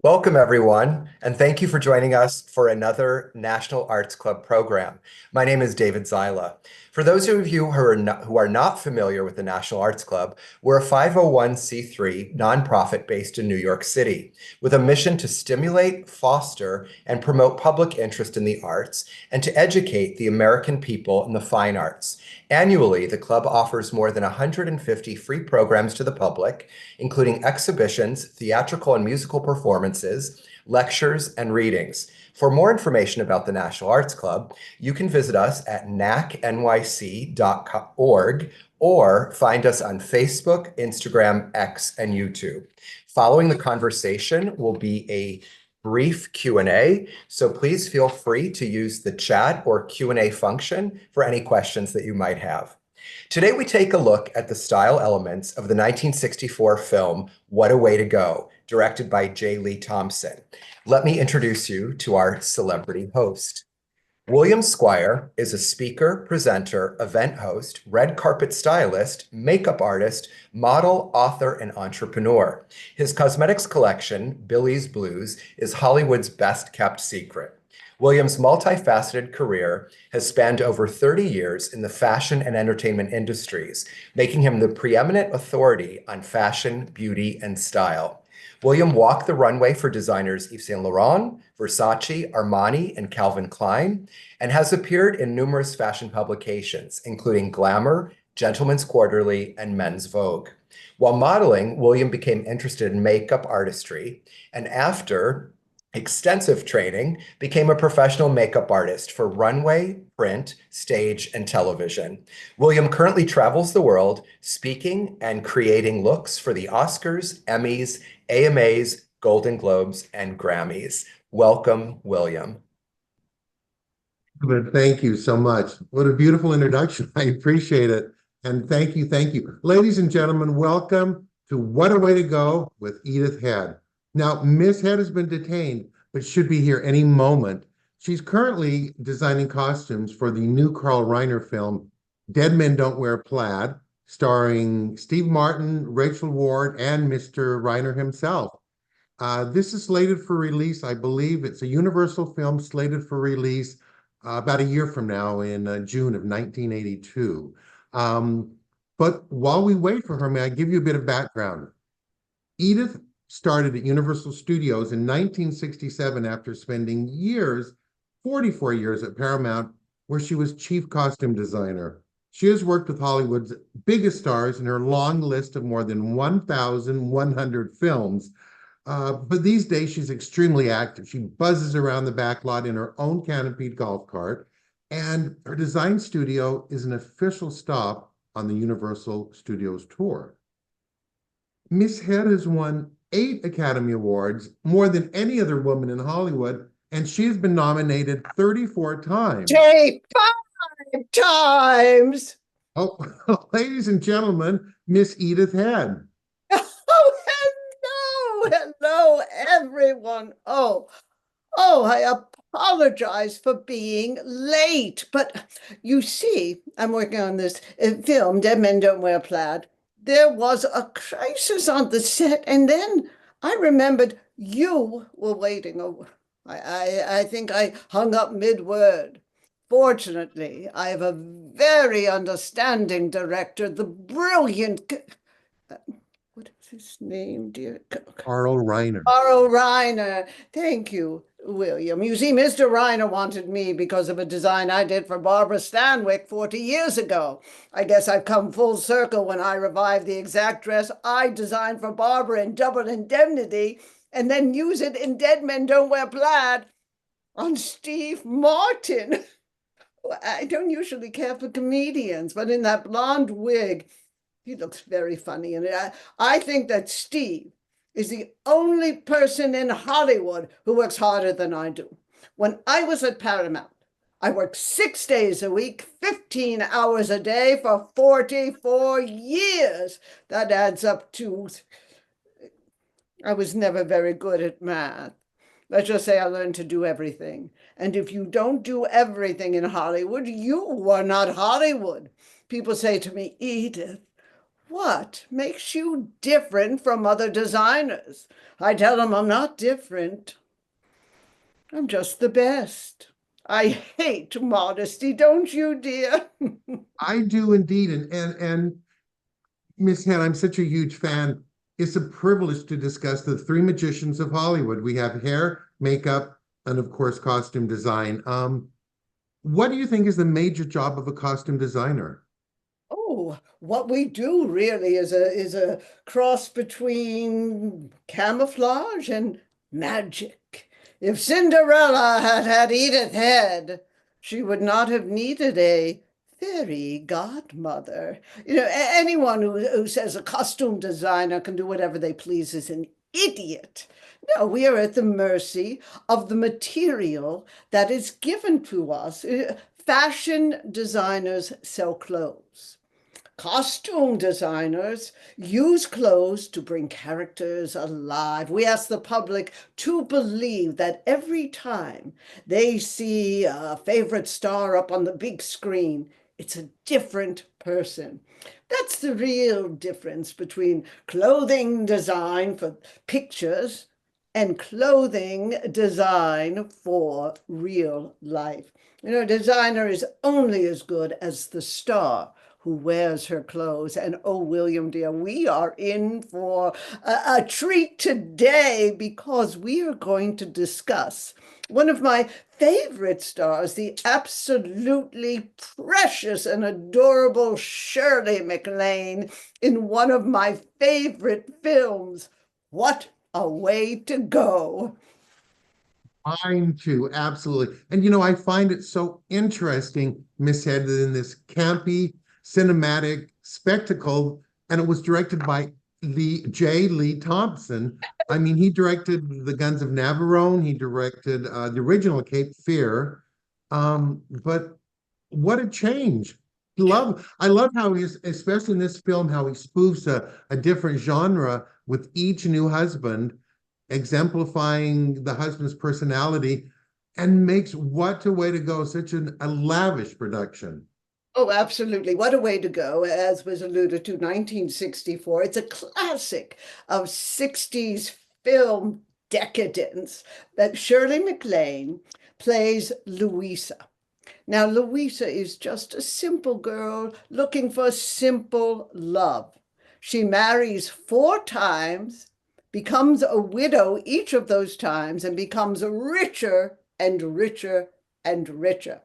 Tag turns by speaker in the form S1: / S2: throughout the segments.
S1: Welcome, everyone, and thank you for joining us for another National Arts Club program. My name is David Zyla. For those of you who are not familiar with the National Arts Club, we're a 501c3 nonprofit based in New York City with a mission to stimulate, foster, and promote public interest in the arts and to educate the American people in the fine arts. Annually, the club offers more than 150 free programs to the public, including exhibitions, theatrical and musical performances, lectures, and readings. For more information about the National Arts Club, you can visit us at nacnyc.org or find us on Facebook, Instagram, X, and YouTube. Following the conversation will be a brief Q&A, so please feel free to use the chat or Q&A function for any questions that you might have. Today, we take a look at the style elements of the 1964 film, What a Way to Go, directed by J. Lee Thompson. Let me introduce you to our celebrity host. William Squire is a speaker, presenter, event host, red carpet stylist, makeup artist, model, author, and entrepreneur. His cosmetics collection, Billy's Blues, is Hollywood's best-kept secret. William's multifaceted career has spanned over 30 years in the fashion and entertainment industries, making him the preeminent authority on fashion, beauty, and style. William walked the runway for designers Yves Saint Laurent, Versace, Armani, and Calvin Klein, and has appeared in numerous fashion publications, including Glamour, Gentleman's Quarterly, and Men's Vogue. While modeling, William became interested in makeup artistry, and after extensive training, became a professional makeup artist for runway, print, stage, and television. William currently travels the world speaking and creating looks for the Oscars, Emmys, AMAs, Golden Globes, and Grammys. Welcome, William.
S2: Thank you so much. What a beautiful introduction. I appreciate it. And thank you, thank you. Ladies and gentlemen, welcome to What a Way to Go with Edith Head. Now, Miss Head has been detained, but should be here any moment. She's currently designing costumes for the new Carl Reiner film, Dead Men Don't Wear Plaid, starring Steve Martin, Rachel Ward, and Mr. Reiner himself. This is slated for release. I believe it's a Universal film slated for release about a year from now in June of 1982. But while we wait for her, may I give you a bit of background? Edith started at Universal Studios in 1967 after spending 44 years at Paramount, where she was chief costume designer. She has worked with Hollywood's biggest stars in her long list of more than 1,100 films. But these days, she's extremely active. She buzzes around the back lot in her own canopied golf cart, and her design studio is an official stop on the Universal Studios tour. Miss Head has won 8 Academy Awards, more than any other woman in Hollywood, and she has been nominated 34 times.
S3: 5 times!
S2: Oh, ladies and gentlemen, Miss Edith Head.
S3: Oh, hello, everyone. Oh, I apologize for being late, but you see, I'm working on this film, Dead Men Don't Wear Plaid. There was a crisis on the set, and then I remembered you were waiting. I think I hung up mid-word. Fortunately, I have a very understanding director, the brilliant... what is his name, dear?
S2: Carl Reiner.
S3: Carl Reiner. Thank you, William. You see, Mr. Reiner wanted me because of a design I did for Barbara Stanwyck 40 years ago. I guess I've come full circle when I revived the exact dress I designed for Barbara in Double Indemnity and then use it in Dead Men Don't Wear Plaid on Steve Martin. I don't usually care for comedians, but in that blonde wig, he looks very funny. And I think that Steve is the only person in Hollywood who works harder than I do. When I was at Paramount, I worked 6 days a week, 15 hours a day for 44 years. That adds up to... I was never very good at math. Let's just say I learned to do everything. And if you don't do everything in Hollywood, you are not Hollywood. People say to me, Edith, What makes you different from other designers? I tell them I'm not different. I'm just the best. I hate modesty, don't you, dear?
S2: I do indeed. And Miss Head, I'm such a huge fan. It's a privilege to discuss the three magicians of Hollywood. We have hair, makeup, and of course, costume design. What do you think is the major job of a costume designer?
S3: Oh, what we do really is a cross between camouflage and magic. If Cinderella had had Edith Head, she would not have needed a fairy godmother. Anyone who says a costume designer can do whatever they please is an idiot. No, we are at the mercy of the material that is given to us. Fashion designers sell clothes. Costume designers use clothes to bring characters alive. We ask the public to believe that every time they see a favorite star up on the big screen, it's a different person. That's the real difference between clothing design for pictures and clothing design for real life. Designer is only as good as the star who wears her clothes. And oh, William, dear, we are in for a treat today because we are going to discuss one of my favorite stars, the absolutely precious and adorable Shirley MacLaine, in one of my favorite films. What a way to go.
S2: Mine too, absolutely. And I find it so interesting, Miss Head, that in this campy cinematic spectacle, and it was directed by Lee Thompson. I mean, he directed The Guns of Navarone, he directed the original Cape Fear. But what a change. I love how he's, especially in this film, how he spoofs a different genre with each new husband, exemplifying the husband's personality, and makes What a Way to Go such a lavish production.
S3: Oh, absolutely. What a way to go, as was alluded to, 1964. It's a classic of 60s film decadence that Shirley MacLaine plays Louisa. Now, Louisa is just a simple girl looking for simple love. She marries 4 times, becomes a widow each of those times, and becomes richer and richer and richer.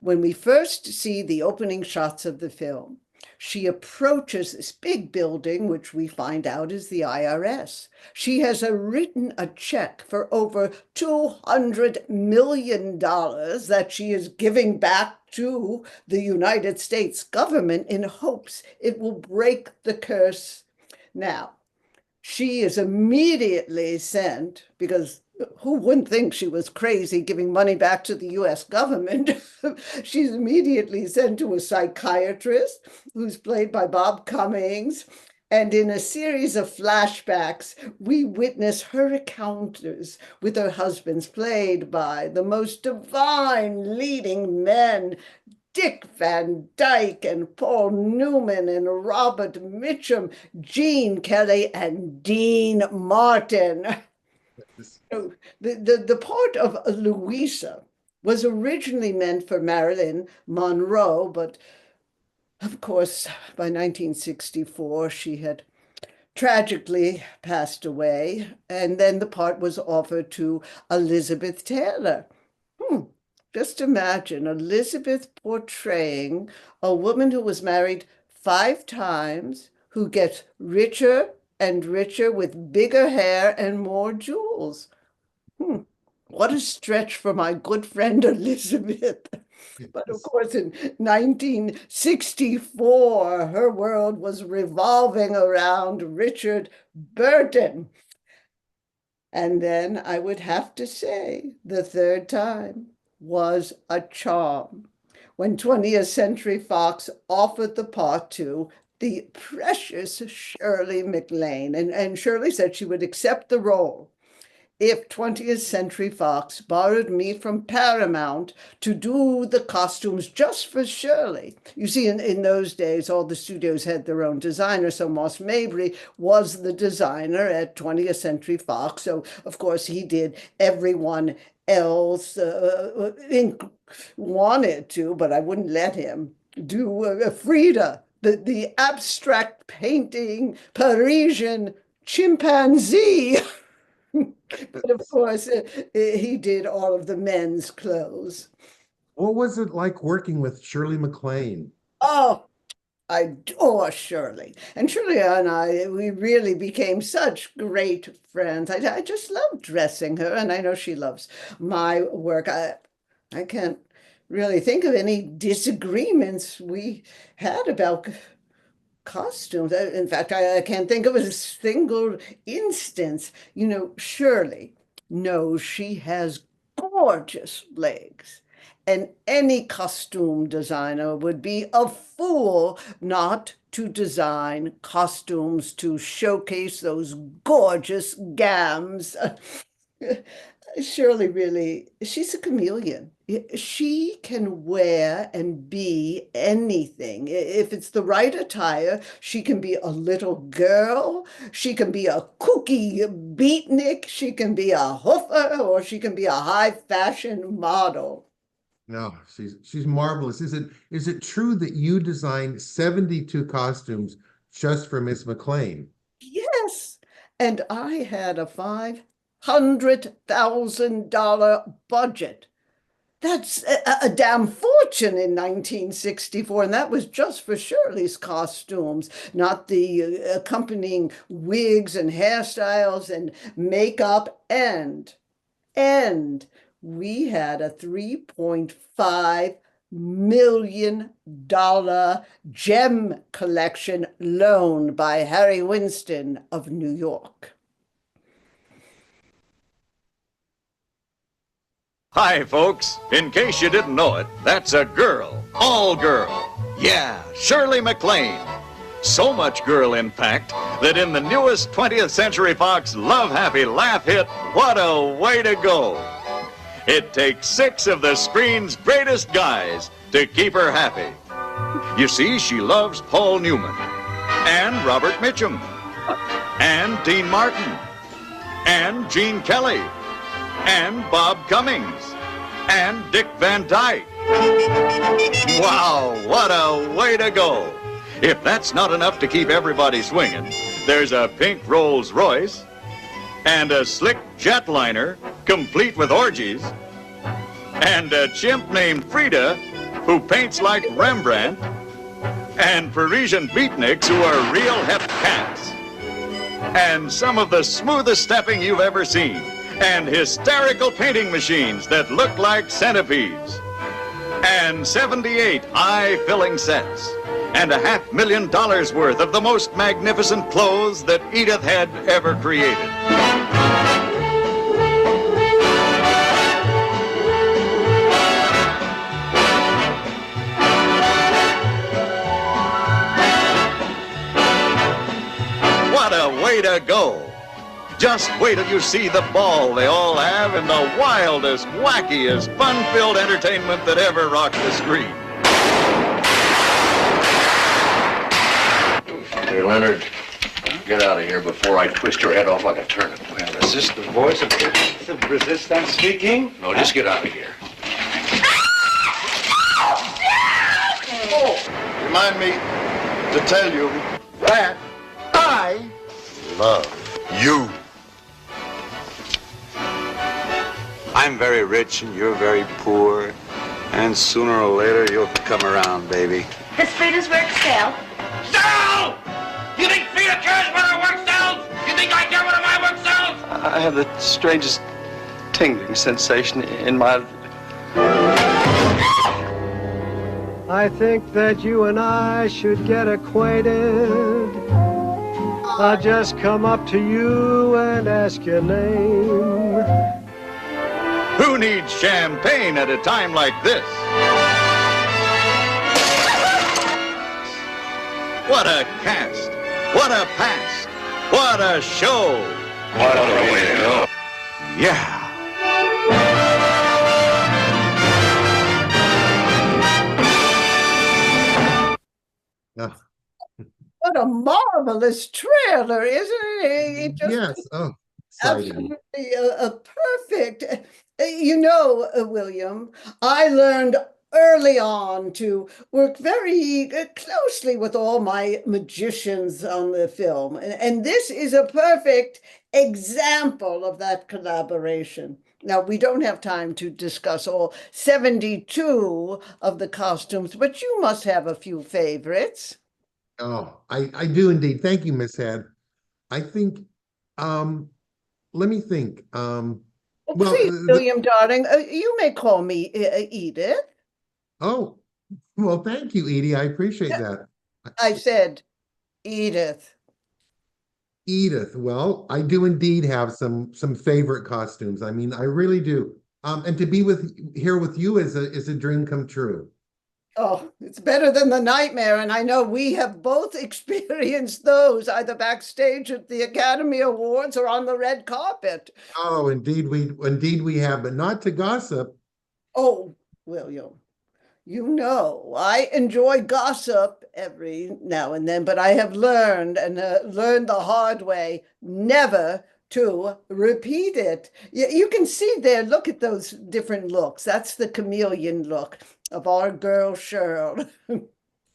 S3: When we first see the opening shots of the film, she approaches this big building, which we find out is the IRS. She has written a check for over $200 million that she is giving back to the United States government in hopes it will break the curse. Now, she is immediately sent, because who wouldn't think she was crazy giving money back to the US government? She's immediately sent to a psychiatrist who's played by Bob Cummings. And in a series of flashbacks, we witness her encounters with her husbands, played by the most divine leading men, Dick Van Dyke and Paul Newman and Robert Mitchum, Gene Kelly and Dean Martin. So the part of Louisa was originally meant for Marilyn Monroe, but of course, by 1964, she had tragically passed away, and then the part was offered to Elizabeth Taylor. Just imagine Elizabeth portraying a woman who was married 5 times, who gets richer and richer with bigger hair and more jewels. What a stretch for my good friend Elizabeth. But of course, in 1964, her world was revolving around Richard Burton. And then I would have to say the third time was a charm when 20th Century Fox offered the part to the precious Shirley MacLaine. And Shirley said she would accept the role if 20th Century Fox borrowed me from Paramount to do the costumes just for Shirley. You see, in those days, all the studios had their own designer, so Moss Mabry was the designer at 20th Century Fox. So, of course, he did everyone else wanted to, but I wouldn't let him do Frida, the abstract painting Parisian chimpanzee. But of course, he did all of the men's clothes.
S2: What was it like working with Shirley MacLaine?
S3: Oh, I adore Shirley. And Shirley and I, we really became such great friends. I just love dressing her, and I know she loves my work. I can't really think of any disagreements we had about costumes. In fact, I can't think of a single instance. You know, Shirley knows she has gorgeous legs, and any costume designer would be a fool not to design costumes to showcase those gorgeous gams. Shirley really, she's a chameleon. She can wear and be anything. If it's the right attire, she can be a little girl, she can be a kooky beatnik, she can be a hoofer, or she can be a high fashion model.
S2: No, she's marvelous. Is it true that you designed 72 costumes just for Miss MacLaine?
S3: Yes, and I had a $500,000 budget. That's a damn fortune in 1964, and that was just for Shirley's costumes, not the accompanying wigs and hairstyles and makeup. And we had a $3.5 million gem collection loaned by Harry Winston of New York.
S4: Hi, folks. In case you didn't know it, that's a girl. All girl. Yeah, Shirley MacLaine. So much girl, in fact, that in the newest 20th Century Fox Love Happy Laugh hit, What a Way to Go! It takes 6 of the screen's greatest guys to keep her happy. You see, she loves Paul Newman, and Robert Mitchum, and Dean Martin, and Gene Kelly, and Bob Cummings, and Dick Van Dyke. Wow, what a way to go. If that's not enough to keep everybody swinging, there's a pink Rolls Royce, and a slick jetliner, complete with orgies, and a chimp named Frida, who paints like Rembrandt, and Parisian beatniks who are real hep cats, and some of the smoothest stepping you've ever seen, and hysterical painting machines that look like centipedes, and 78 eye-filling sets, and $500,000 worth of the most magnificent clothes that Edith Head ever created. What a way to go! Just wait till you see the ball they all have in the wildest, wackiest, fun-filled entertainment that ever rocked the screen.
S5: Hey, Leonard, get out of here before I twist your head off like a turnip.
S6: Well, is this the voice of resistance speaking?
S5: No, just get out of here.
S6: Remind me to tell you that I love you. I'm very rich and you're very poor, and sooner or later you'll come around, baby.
S7: Does Frida's work sell?
S8: Sell! You think Frida cares what her work sells? You think I care what my work sells?
S9: I have the strangest tingling sensation in my...
S10: I think that you and I should get acquainted. I'll just come up to you and ask your name.
S4: Who needs champagne at a time like this? What a cast! What a past! What a show!
S5: What a way to go.
S6: Yeah.
S2: Oh,
S3: What a marvelous trailer, isn't it? It just
S2: yes. Oh, exciting.
S3: absolutely a perfect. William, I learned early on to work very closely with all my magicians on the film, and this is a perfect example of that collaboration. Now, we don't have time to discuss all 72 of the costumes, but you must have a few favorites.
S2: Oh, I do indeed. Thank you, Miss Head. I think, um, let me think.
S3: Well,
S2: Well,
S3: please, William, darling, you may call me Edith.
S2: oh, well, thank you, Edie. I appreciate that.
S3: I said Edith.
S2: Edith, well, I do indeed have some favorite costumes. I mean, I really do. And to be here with you is a dream come true.
S3: Oh, it's better than the nightmare, and I know we have both experienced those either backstage at the Academy Awards or on the red carpet.
S2: Oh, indeed we have, but not to gossip.
S3: Oh, William, I enjoy gossip every now and then, but I have learned and learned the hard way never to repeat it. You can see there, look at those different looks. That's the chameleon look of our girl Shirley.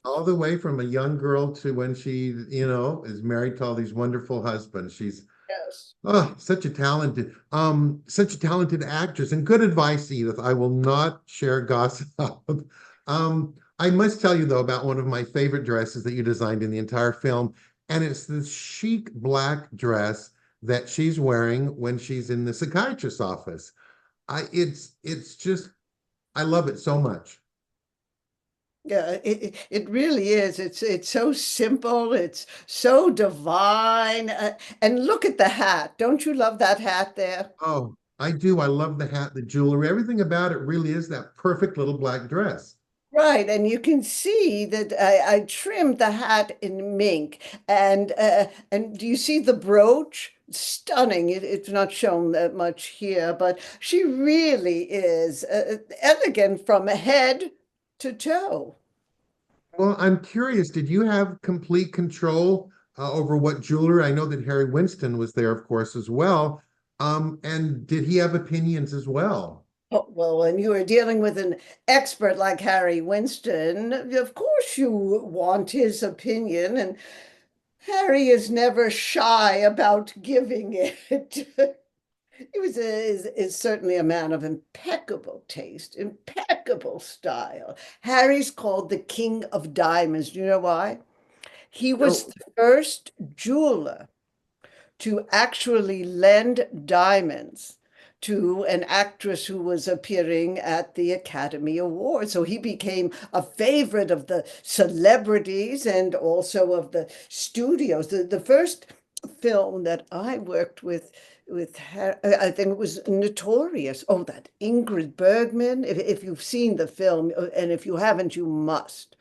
S2: All the way from a young girl to when she, is married to all these wonderful husbands. She's
S3: Yes.
S2: oh, such a talented actress. And good advice, Edith. I will not share gossip. I must tell you though about one of my favorite dresses that you designed in the entire film, and it's this chic black dress that she's wearing when she's in the psychiatrist's office. It's just I love it so much.
S3: Yeah, it really is. It's so simple. It's so divine. And look at the hat. Don't you love that hat there?
S2: Oh, I do. I love the hat, the jewelry, everything about it really is that perfect little black dress.
S3: Right, and you can see that I trimmed the hat in mink, and do you see the brooch? Stunning. It's not shown that much here, but she really is elegant from head to toe.
S2: Well, I'm curious, did you have complete control over what jewelry? I know that Harry Winston was there, of course, as well. And did he have opinions as well?
S3: Oh, well, when you are dealing with an expert like Harry Winston, of course you want his opinion, and Harry is never shy about giving it. He is certainly a man of impeccable taste, impeccable style. Harry's called the King of Diamonds. Do you know why? He was
S2: Oh,
S3: the first jeweler to actually lend diamonds to an actress who was appearing at the Academy Awards. So he became a favorite of the celebrities and also of the studios. The first film that I worked with her, I think it was Notorious. Oh, that Ingrid Bergman. If you've seen the film, and if you haven't, you must.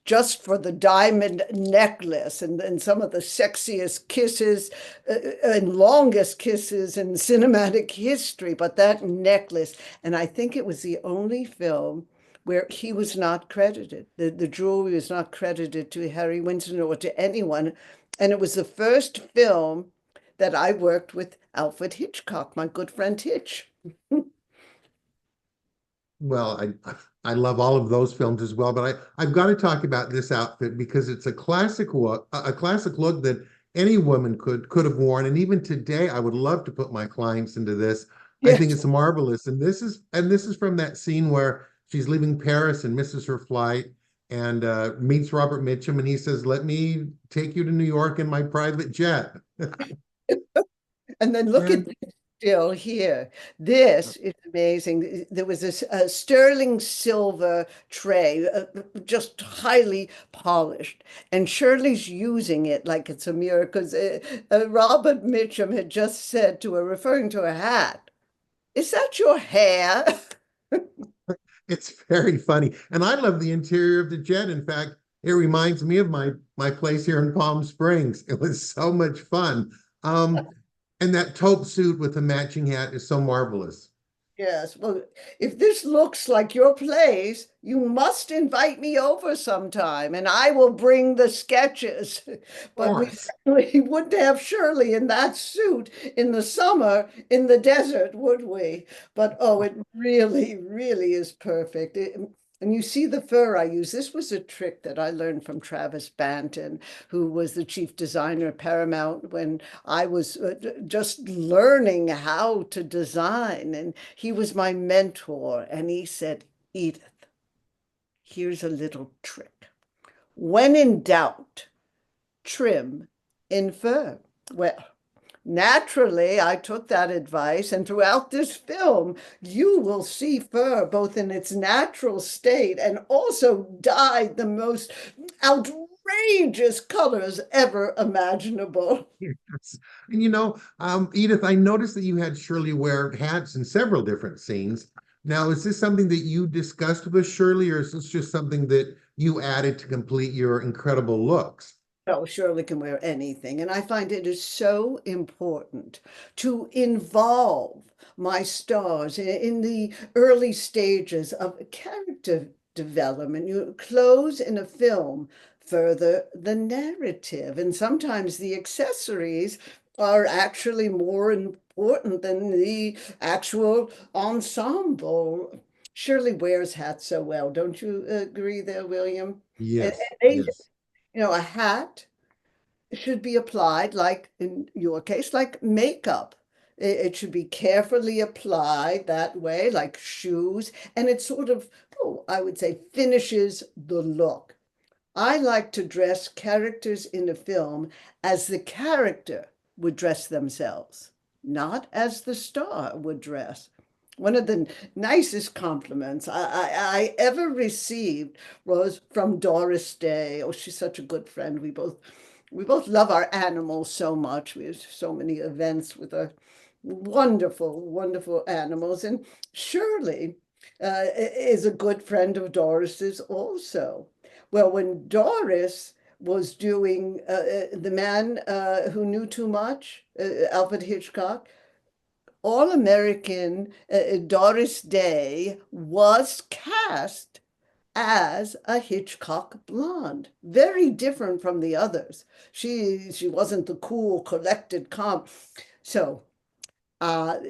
S3: Just for the diamond necklace and some of the sexiest kisses and longest kisses in cinematic history, but that necklace. And I think it was the only film where he was not credited. The jewelry was not credited to Harry Winston or to anyone. And it was the first film that I worked with Alfred Hitchcock, my good friend Hitch.
S2: well, I love all of those films as well, but I've got to talk about this outfit because it's a classic look that any woman could have worn. And even today, I would love to put my clients into this. I think
S3: Yes.
S2: it's marvelous. And this is from that scene where she's leaving Paris and misses her flight and meets Robert Mitchum, and he says, "Let me take you to New York in my private jet."
S3: And then look at
S2: And
S3: this still here. This is amazing. There was a sterling silver tray, just highly polished. And Shirley's using it like it's a mirror because Robert Mitchum had just said to her, referring to her hat, "Is that your hair?"
S2: it's very funny. And I love the interior of the jet. In fact, it reminds me of my place here in Palm Springs. It was so much fun. And that taupe suit with the matching hat is so marvelous.
S3: Yes, well, if this looks like your place, you must invite me over sometime and I will bring the sketches. But we
S2: Course.
S3: certainly wouldn't have Shirley in that suit in the summer in the desert, would we? But oh, it really, really is perfect. And you see the fur I use. This was a trick that I learned from Travis Banton, who was the chief designer at Paramount when I was just learning how to design. And he was my mentor. And he said, Edith, here's a little trick. When in doubt, trim in fur. Well, naturally, I took that advice, and throughout this film, you will see fur both in its natural state and also dyed the most outrageous colors ever imaginable.
S2: Yes. And Edith, I noticed that you had Shirley wear hats in several different scenes. Now, is this something that you discussed with Shirley, or is this just something that you added to complete your incredible looks?
S3: Oh, Shirley can wear anything. And I find it is so important to involve my stars in the early stages of character development. You clothes in a film further the narrative, and sometimes the accessories are actually more important than the actual ensemble. Shirley wears hats so well. Don't you agree there, William? And
S2: Yes,
S3: they
S2: yes.
S3: a hat should be applied, like in your case, like makeup. It should be carefully applied that way, like shoes, and it sort of, oh, I would say, finishes the look. I like to dress characters in a film as the character would dress themselves, not as the star would dress. One of the nicest compliments I ever received was from Doris Day. Oh, she's such a good friend. We both love our animals so much. We have so many events with our wonderful, wonderful animals. And Shirley is a good friend of Doris's also. Well, when Doris was doing The Man Who Knew Too Much, Alfred Hitchcock, All-American Doris Day was cast as a Hitchcock blonde, very different from the others. She wasn't the cool, collected comp. So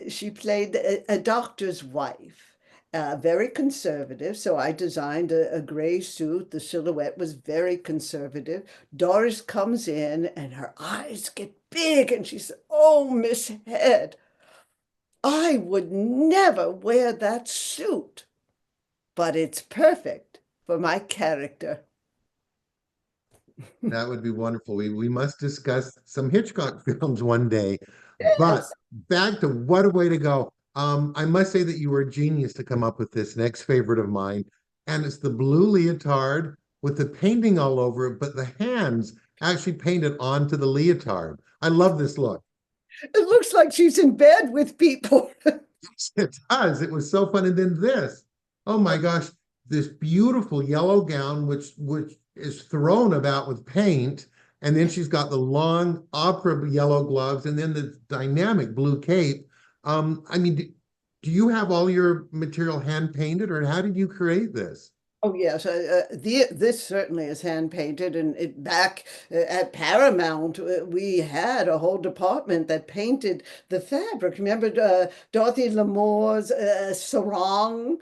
S3: she played a doctor's wife, very conservative. So I designed a gray suit. The silhouette was very conservative. Doris comes in and her eyes get big and she said, "Oh, Miss Head, I would never wear that suit, but it's perfect for my character."
S2: That would be wonderful. We must discuss some Hitchcock films one day. But
S3: Yes.
S2: back to What a Way to Go. I must say that you were a genius to come up with this next favorite of mine. And it's the blue leotard with the painting all over it, but the hands actually painted onto the leotard. I love this look.
S3: It looks like she's in bed with people.
S2: It does. It was so fun. And then this, oh my gosh, this beautiful yellow gown, which is thrown about with paint. And then she's got the long opera yellow gloves and then the dynamic blue cape. I mean, do you have all your material hand painted, or how did you create this?
S3: Oh yes, this certainly is hand painted, and back at Paramount, we had a whole department that painted the fabric. Remember Dorothy Lamore's sarong?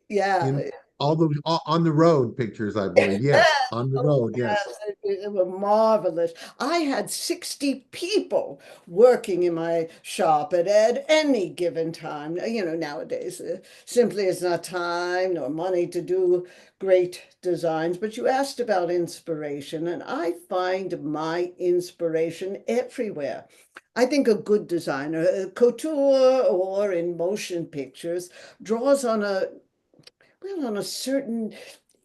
S3: Yeah.
S2: In all the on the road pictures, I believe. Yes, on the road. Yes.
S3: Yes, it was marvelous. I had 60 people working in my shop at any given time. Nowadays, simply is not time nor money to do great designs. But you asked about inspiration, and I find my inspiration everywhere. I think a good designer, couture or in motion pictures, draws on a certain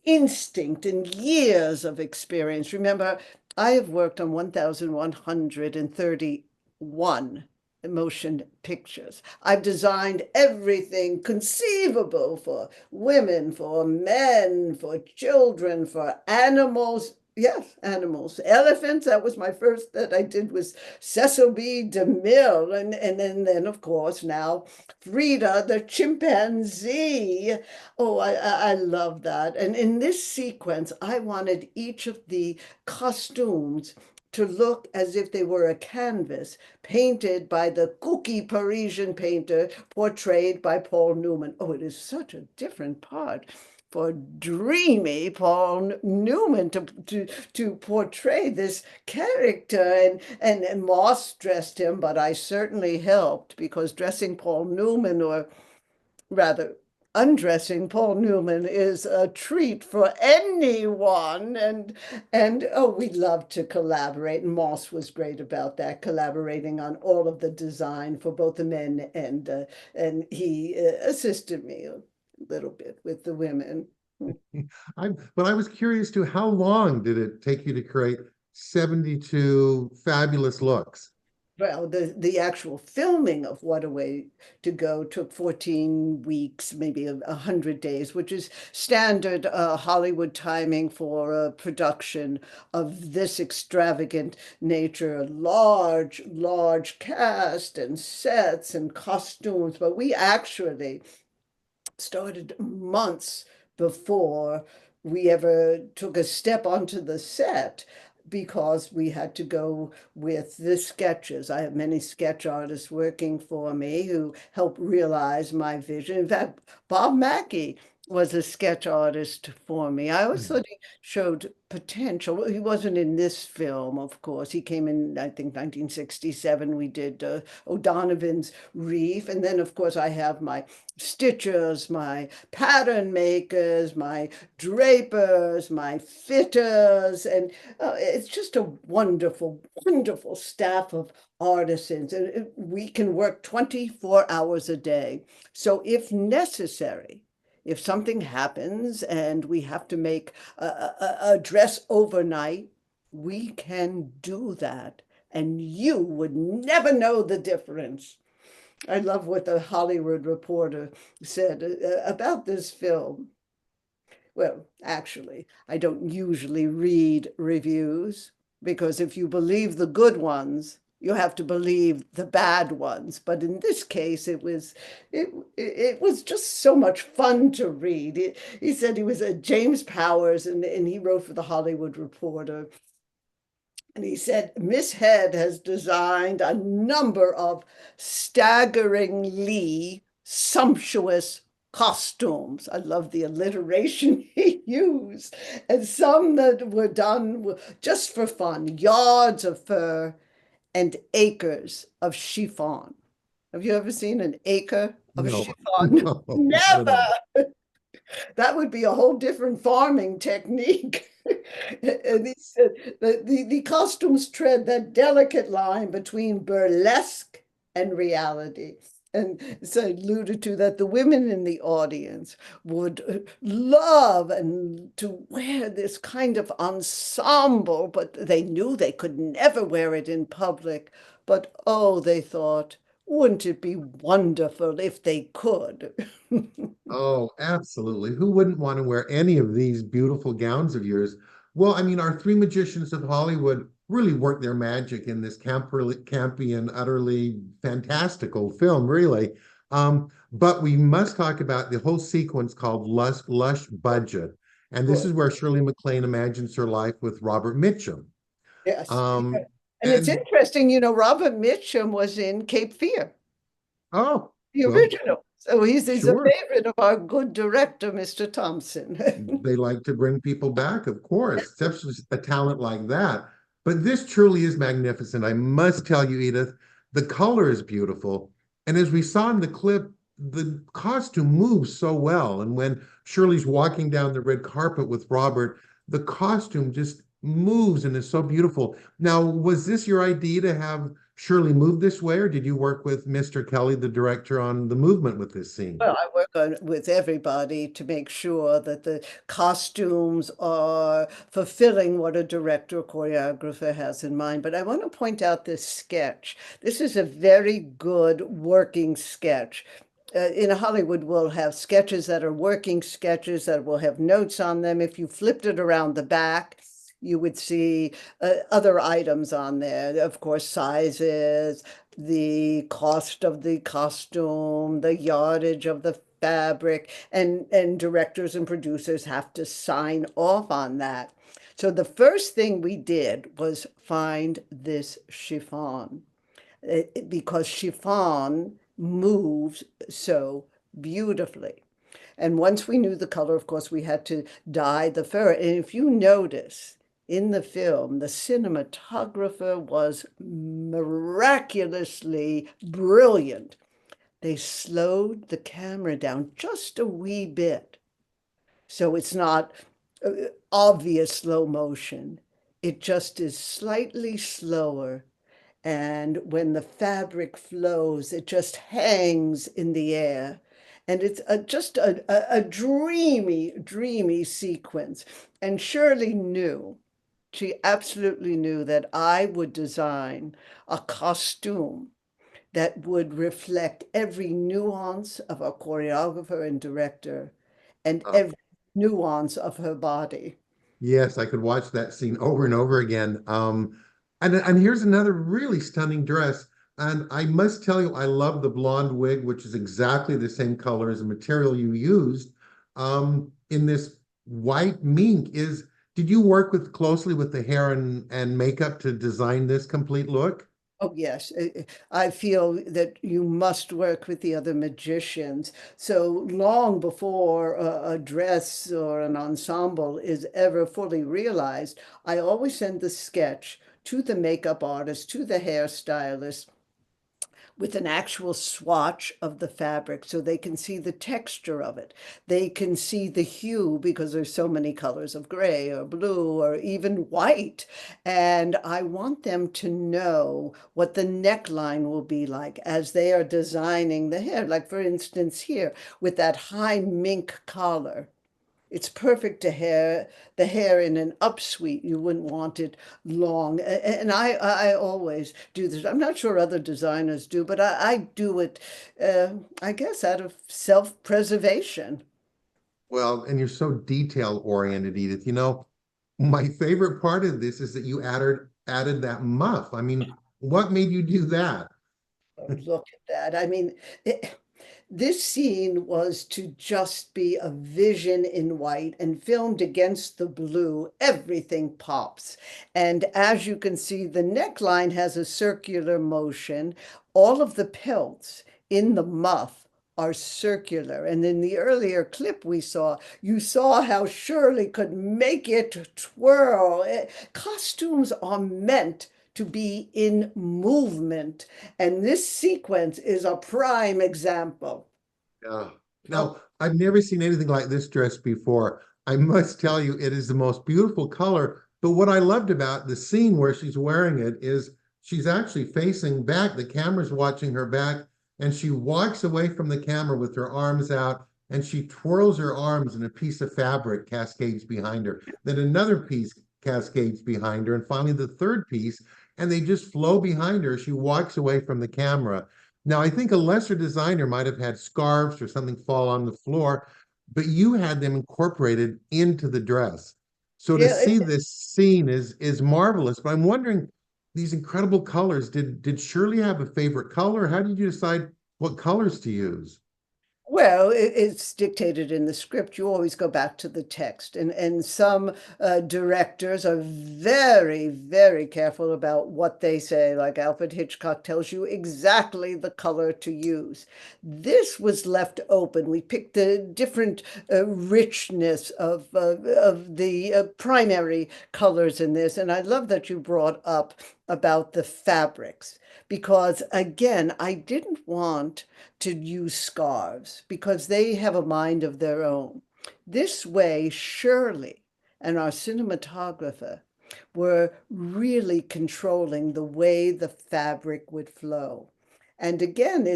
S3: instinct and years of experience. Remember, I have worked on 1,131 motion pictures. I've designed everything conceivable for women, for men, for children, for animals, Yes, animals. Elephants, that was my first that I did was Cecil B. DeMille. And then of course now Frida the chimpanzee. Oh, I love that. And in this sequence, I wanted each of the costumes to look as if they were a canvas painted by the kooky Parisian painter, portrayed by Paul Newman. Oh, it is such a different part for dreamy Paul Newman to portray this character. And Moss dressed him, but I certainly helped because dressing Paul Newman, or rather undressing Paul Newman, is a treat for anyone. And oh, we love to collaborate. And Moss was great about that, collaborating on all of the design for both the men, and he assisted me a little bit with the women.
S2: But I was curious too, how long did it take you to create 72 fabulous looks?
S3: Well, the actual filming of What a Way to Go took 14 weeks, maybe 100 days, which is standard Hollywood timing for a production of this extravagant nature. A large cast and sets and costumes. But we actually started months before we ever took a step onto the set, because we had to go with the sketches. I have many sketch artists working for me who help realize my vision. In fact, Bob Mackie was a sketch artist for me. I always thought he showed potential. He wasn't in this film, of course. He came in, I think, 1967. We did O'Donovan's Reef. And then, of course, I have my stitchers, my pattern makers, my drapers, my fitters. And it's just a wonderful, wonderful staff of artisans. And we can work 24 hours a day. So if necessary, if something happens and we have to make a dress overnight, we can do that. And you would never know the difference. I love what the Hollywood Reporter said about this film. Well, actually, I don't usually read reviews, because if you believe the good ones, you have to believe the bad ones. But in this case, it was just so much fun to read. He said he was a James Powers, and he wrote for the Hollywood Reporter. And he said, Miss Head has designed a number of staggeringly sumptuous costumes. I love the alliteration he used. And some that were done just for fun, yards of fur and acres of chiffon. Have you ever seen an acre of
S2: No,
S3: chiffon?
S2: no, not at
S3: Never.
S2: all.
S3: That would be a whole different farming technique. And he said that the costumes tread that delicate line between burlesque and reality. And so alluded to that the women in the audience would love and to wear this kind of ensemble, but they knew they could never wear it in public. But oh, they thought, wouldn't it be wonderful if they could?
S2: Oh, absolutely. Who wouldn't want to wear any of these beautiful gowns of yours? Well, I mean, our three magicians of Hollywood really worked their magic in this campy and utterly fantastical film, really. But we must talk about the whole sequence called Lush Budget. And this is where Shirley MacLaine imagines her life with Robert Mitchum.
S3: Yes.
S2: Um,
S3: And it's
S2: and
S3: interesting, Robert Mitchum was in Cape Fear,
S2: oh,
S3: the
S2: well,
S3: original. So he's a
S2: sure.
S3: favorite of our good director, Mr. Thompson.
S2: They like to bring people back, of course, especially a talent like that. But this truly is magnificent. I must tell you, Edith, the color is beautiful. And as we saw in the clip, the costume moves so well. And when Shirley's walking down the red carpet with Robert, the costume just moves and is so beautiful. Now, was this your idea to have Shirley move this way, or did you work with Mr. Kelly, the director, on the movement with this scene?
S3: Well, I work with everybody to make sure that the costumes are fulfilling what a director or choreographer has in mind. But I want to point out this sketch. This is a very good working sketch. In Hollywood, we'll have sketches that are working sketches that will have notes on them. If you flipped it around the back, you would see other items on there. Of course, sizes, the cost of the costume, the yardage of the fabric, and directors and producers have to sign off on that. So the first thing we did was find this chiffon, because chiffon moves so beautifully. And once we knew the color, of course, we had to dye the fur. And if you notice in the film, the cinematographer was miraculously brilliant. They slowed the camera down just a wee bit. So it's not obvious slow motion. It just is slightly slower. And when the fabric flows, it just hangs in the air. And it's just a dreamy, dreamy sequence. And Shirley knew, she absolutely knew that I would design a costume that would reflect every nuance of a choreographer and director and every nuance of her body.
S2: Yes, I could watch that scene over and over again. And here's another really stunning dress. And I must tell you, I love the blonde wig, which is exactly the same color as the material you used. In this white mink did you work closely with the hair and makeup to design this complete look?
S3: Oh, yes. I feel that you must work with the other magicians. So long before a dress or an ensemble is ever fully realized, I always send the sketch to the makeup artist, to the hairstylist, with an actual swatch of the fabric so they can see the texture of it. They can see the hue because there's so many colors of gray or blue or even white. And I want them to know what the neckline will be like as they are designing the hair. Like for instance here, with that high mink collar. It's perfect to the hair in an upsweep. You wouldn't want it long. And I always do this. I'm not sure other designers do, but I do it, I guess, out of self-preservation.
S2: Well, and you're so detail oriented, Edith. My favorite part of this is that you added that muff. I mean, what made you do that?
S3: Look at that. I mean, this scene was to just be a vision in white and filmed against the blue. Everything pops. And as you can see, the neckline has a circular motion. All of the pelts in the muff are circular. And in the earlier clip we saw, you saw how Shirley could make it twirl. Costumes are meant to be in movement. And this sequence is a prime example.
S2: Yeah. Now, I've never seen anything like this dress before. I must tell you, it is the most beautiful color. But what I loved about the scene where she's wearing it is she's actually facing back. The camera's watching her back, and she walks away from the camera with her arms out, and she twirls her arms, and a piece of fabric cascades behind her. Then another piece cascades behind her, and finally the third piece, and they just flow behind her. She walks away from the camera. Now, I think a lesser designer might have had scarves or something fall on the floor, but you had them incorporated into the dress. So to see this scene is marvelous. But I'm wondering, these incredible colors, did Shirley have a favorite color? How did you decide what colors to use?
S3: Well, it's dictated in the script. You always go back to the text. And some directors are very, very careful about what they say. Like Alfred Hitchcock tells you exactly the color to use. This was left open. We picked the different richness of the primary colors in this. And I love that you brought up about the fabrics, because again, I didn't want to use scarves because they have a mind of their own. This way, Shirley and our cinematographer were really controlling the way the fabric would flow. And again,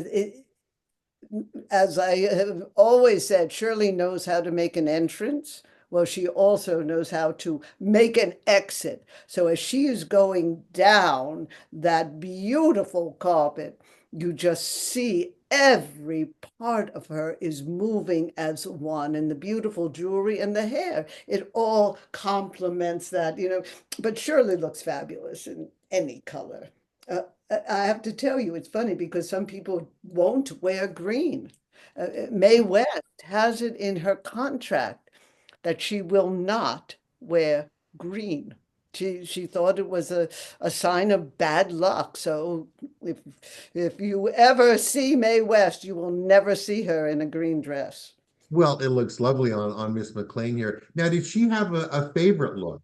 S3: as I have always said, Shirley knows how to make an entrance. Well, she also knows how to make an exit. So as she is going down that beautiful carpet, you just see every part of her is moving as one, and the beautiful jewelry and the hair, it all complements that, but Shirley looks fabulous in any color. I have to tell you, it's funny because some people won't wear green. Mae West has it in her contract that she will not wear green. She thought it was a sign of bad luck. So if you ever see Mae West, you will never see her in a green dress.
S2: Well, it looks lovely on Miss MacLaine here. Now, did she have a favorite look?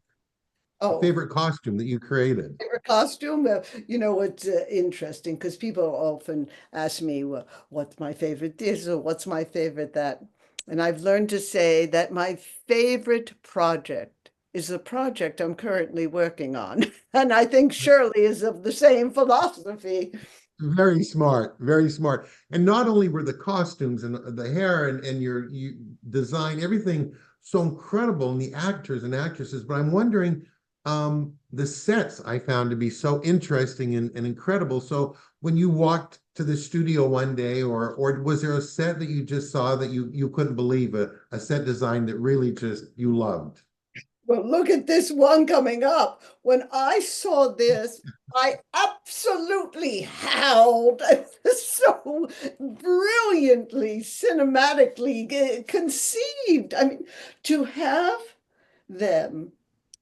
S2: A
S3: Oh,
S2: favorite costume that you created?
S3: favorite costume? It's interesting because people often ask me, well, what's my favorite this or what's my favorite that? And I've learned to say that my favorite project is the project I'm currently working on. And I think Shirley is of the same philosophy.
S2: Very smart, very smart. And not only were the costumes and the hair and your design, everything so incredible, and the actors and actresses, but I'm wondering, the sets I found to be so interesting and incredible. So when you walked to the studio one day, or was there a set that you just saw that you couldn't believe, a set design that really just you loved?
S3: Well, look at this one coming up. When I saw this, I absolutely howled. It was so brilliantly, cinematically conceived. I mean, to have them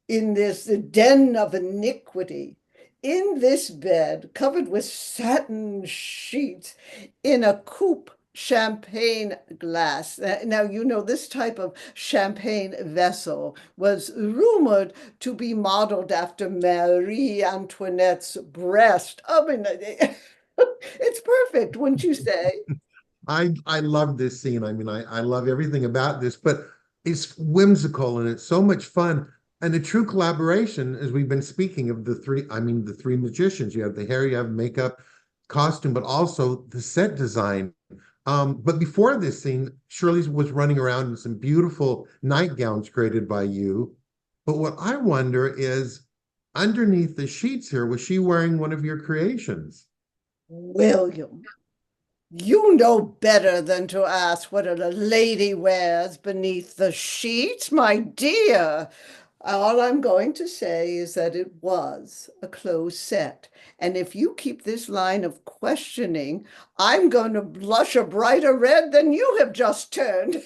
S3: in this den of iniquity, in this bed covered with satin sheets, in a coupe champagne glass. Now, this type of champagne vessel was rumored to be modeled after Marie Antoinette's breast. I mean, it's perfect, wouldn't you say?
S2: I love this scene. I mean, I love everything about this, but it's whimsical and it's so much fun. And a true collaboration, as we've been speaking of the three magicians. You have the hair, you have makeup, costume, but also the set design. But before this scene, Shirley was running around in some beautiful nightgowns created by you. But what I wonder is, underneath the sheets here, was she wearing one of your creations?
S3: William, you know better than to ask what a lady wears beneath the sheets, my dear. All I'm going to say is that it was a closed set. And if you keep this line of questioning, I'm going to blush a brighter red than you have just turned.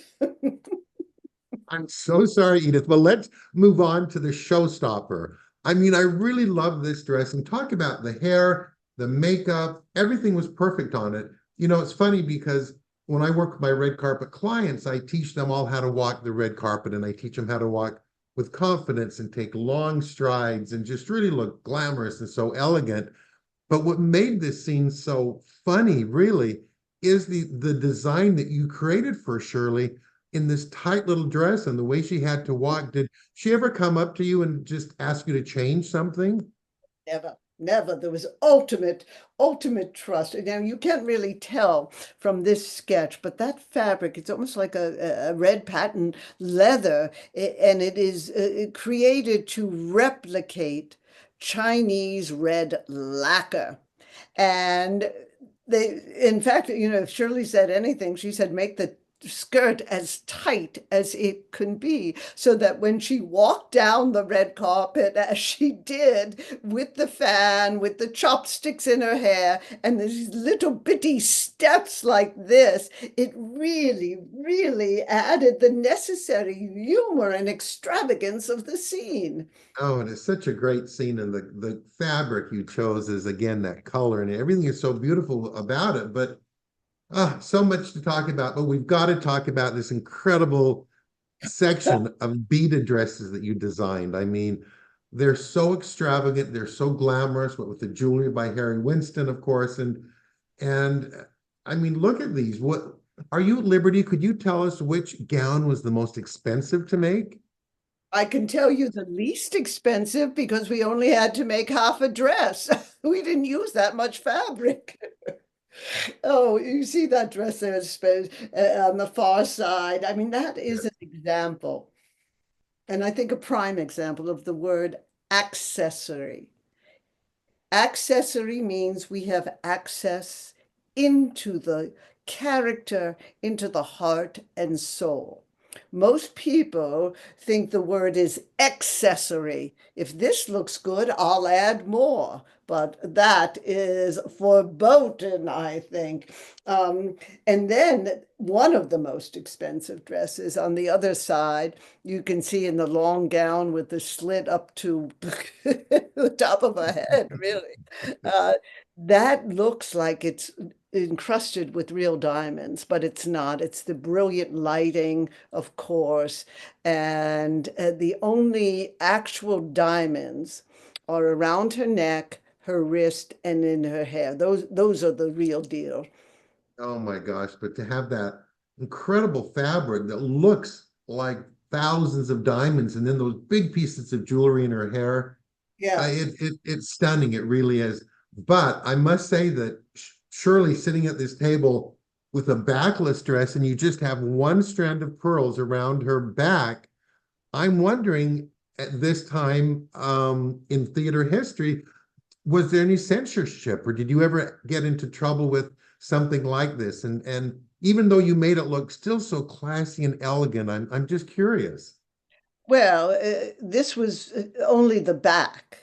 S2: I'm so sorry, Edith. Well, let's move on to the showstopper. I mean, I really love this dress, and talk about the hair, the makeup, everything was perfect on it. It's funny because when I work with my red carpet clients, I teach them all how to walk the red carpet, and I teach them how to walk with confidence and take long strides and just really look glamorous and so elegant. But what made this scene so funny, really, is the design that you created for Shirley in this tight little dress and the way she had to walk. Did she ever come up to you and just ask you to change something?
S3: Never. Never. There was ultimate trust. Now, you can't really tell from this sketch, but that fabric, it's almost like a red patent leather, and it is created to replicate Chinese red lacquer. And in fact, if Shirley said anything, she said, make the skirt as tight as it can be, so that when she walked down the red carpet, as she did, with the fan, with the chopsticks in her hair, and these little bitty steps like this, it really, really added the necessary humor and extravagance of the scene.
S2: Oh, and it's such a great scene, and the fabric you chose is, again, that color, and everything is so beautiful about it. But so much to talk about, but we've got to talk about this incredible section of beaded dresses that you designed. I mean, they're so extravagant, they're so glamorous, but with the jewelry by Harry Winston, of course. And I mean, look at these. What are you at liberty? Could you tell us which gown was the most expensive to make?
S3: I can tell you the least expensive because we only had to make half a dress. We didn't use that much fabric. Oh, you see that dress there on the far side. I mean, that is an example, and I think a prime example of the word accessory. Accessory means we have access into the character into the heart and soul. Most people think the word is accessory. If this looks good, I'll add more. But that is verboten, I think. And then one of the most expensive dresses on the other side, you can see in the long gown with the slit up to the top of her head, really. That looks like it's encrusted with real diamonds, but it's not. It's the brilliant lighting, of course, and the only actual diamonds are around her neck, her wrist, and in her hair. Those are the real deal.
S2: Oh my gosh, but to have that incredible fabric that looks like thousands of diamonds and then those big pieces of jewelry in her hair,
S3: Yeah.
S2: it's stunning. It really is. But I must say that Shirley sitting at this table with a backless dress and you just have one strand of pearls around her back, I'm wondering at this time in theater history, was there any censorship or did you ever get into trouble with something like this? And even though you made it look still so classy and elegant, I'm just curious.
S3: Well, this was only the back.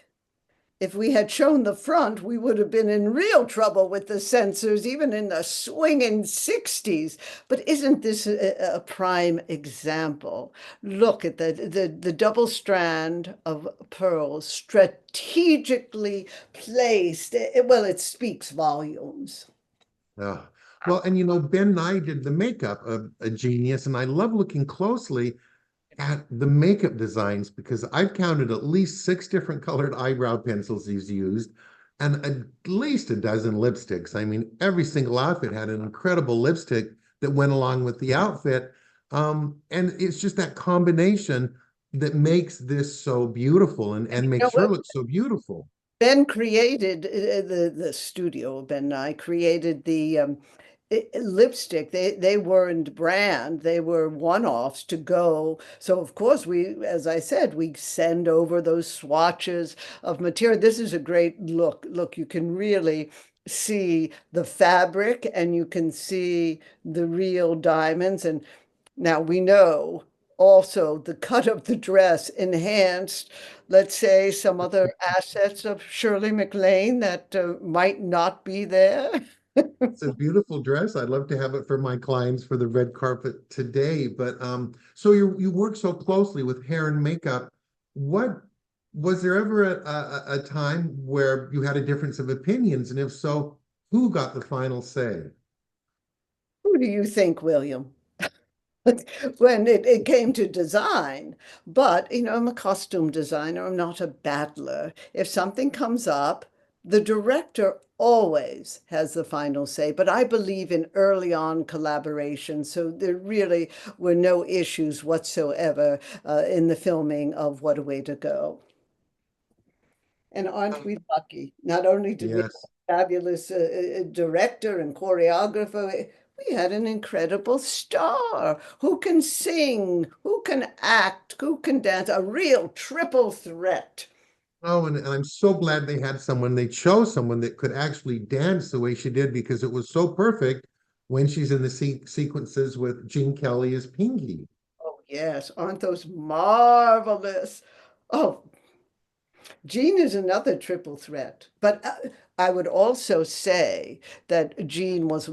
S3: If we had shown the front, we would have been in real trouble with the censors, even in the swinging 60s. But isn't this a prime example? Look at the double strand of pearls strategically placed. Well, it speaks volumes.
S2: Oh, well, and you know, Ben Nye did the makeup of a genius, and I love looking closely at the makeup designs because I've counted at least 6 different colored eyebrow pencils he's used and at least a dozen lipsticks. I mean, every single outfit had an incredible lipstick that went along with the outfit. And it's just that combination that makes this so beautiful and
S3: You know
S2: makes her
S3: what?
S2: look so beautiful.
S3: Ben created the studio. Ben Nye created the lipstick. They weren't brand. They were one-offs to go. So of course we, as I said, we send over those swatches of material. This is a great look. Look, you can really see the fabric and you can see the real diamonds. And now we know also the cut of the dress enhanced, let's say, some other assets of Shirley MacLaine that might not be there.
S2: It's a beautiful dress. I'd love to have it for my clients for the red carpet today. But so you work so closely with hair and makeup. What was there ever a time where you had a difference of opinions? And if so, who got the final say?
S3: Who do you think, William? When it came to design. But, you know, I'm a costume designer. I'm not a battler. If something comes up, the director always has the final say. But I believe in early on collaboration. So there really were no issues whatsoever in the filming of What a Way to Go. And aren't we lucky? Not only did we have
S2: Yes.
S3: a fabulous director and choreographer, we had an incredible star who can sing, who can act, who can dance, a real triple threat.
S2: Oh, and I'm so glad they had someone, they chose someone that could actually dance the way she did because it was so perfect when she's in the sequences with Gene Kelly as Pinky.
S3: Oh, yes, aren't those marvelous? Oh, Gene is another triple threat, but I would also say that Gene was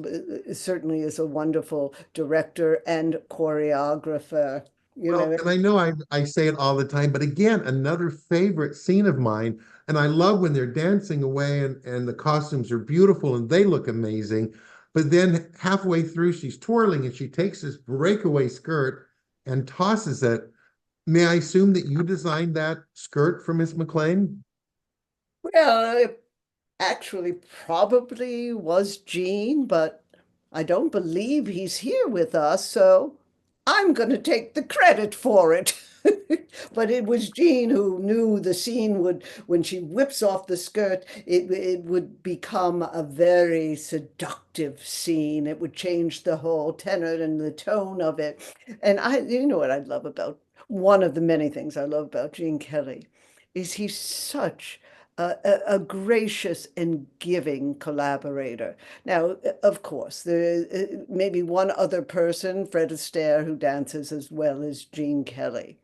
S3: certainly is a wonderful director and choreographer. You
S2: Well,
S3: know,
S2: and I know I say it all the time, but again, another favorite scene of mine, and I love when they're dancing away and the costumes are beautiful and they look amazing. But then halfway through, she's twirling and she takes this breakaway skirt and tosses it. May I assume that you designed that skirt for Miss MacLaine?
S3: well, it actually probably was Gene, but I don't believe he's here with us, so I'm going to take the credit for it. But it was Jean who knew the scene would, when she whips off the skirt, it would become a very seductive scene. It would change the whole tenor and the tone of it. And you know what I love about, one of the many things I love about Gene Kelly is he's such a gracious and giving collaborator. Now, of course, there may be one other person, Fred Astaire, who dances as well as Gene Kelly.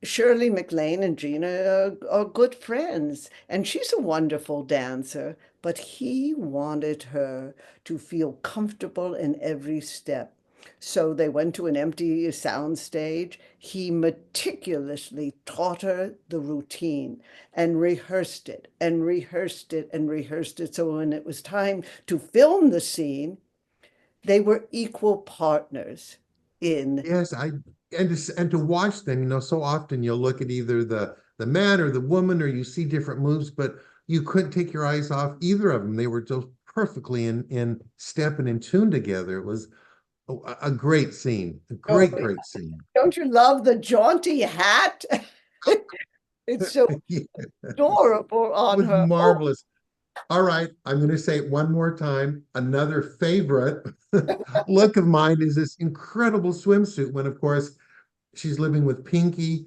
S3: Shirley MacLaine and Gina are good friends, and she's a wonderful dancer, but he wanted her to feel comfortable in every step. So they went to an empty sound stage. He meticulously taught her the routine and rehearsed it and rehearsed it and rehearsed it. So when it was time to film the scene, they were equal partners in.
S2: Yes, and to watch them, so often you'll look at either the man or the woman, or you see different moves, but you couldn't take your eyes off either of them. They were just perfectly in step and in tune together. It was a great scene, a great scene.
S3: Don't you love the jaunty hat? It's so
S2: Yeah,
S3: adorable
S2: it
S3: on
S2: was
S3: her.
S2: marvelous. All right, I'm going to say it one more time. Another favorite look of mine is this incredible swimsuit when, of course, she's living with Pinky.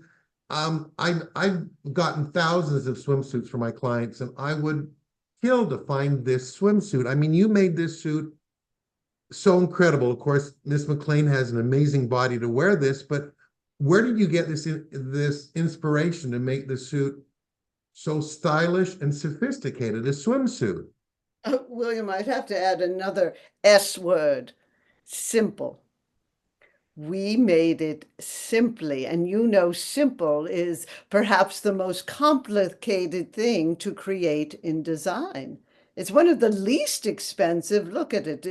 S2: I've gotten thousands of swimsuits for my clients, and I would kill to find this swimsuit. I mean, you made this suit so incredible. Of course, Miss MacLaine has an amazing body to wear this, but where did you get this inspiration to make the suit so stylish and sophisticated, a swimsuit?
S3: William, I'd have to add another S word, simple. We made it simply, and simple is perhaps the most complicated thing to create in design. It's one of the least expensive. Look at it.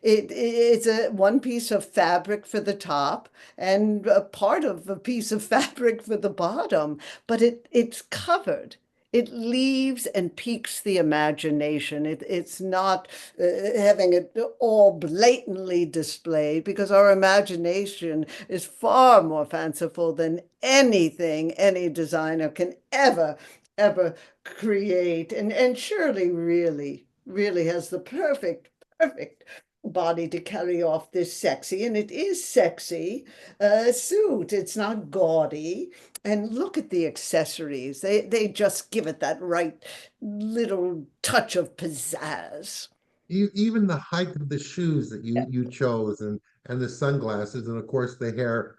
S3: It's one piece of fabric for the top and a part of a piece of fabric for the bottom, but it's covered. It leaves and piques the imagination. It's not having it all blatantly displayed, because our imagination is far more fanciful than anything any designer can ever create. And Shirley really has the perfect body to carry off this sexy, and it is sexy, suit. It's not gaudy. And look at the accessories. They just give it that right little touch of pizzazz.
S2: Even the height of the shoes that you chose, and the sunglasses, and of course the hair,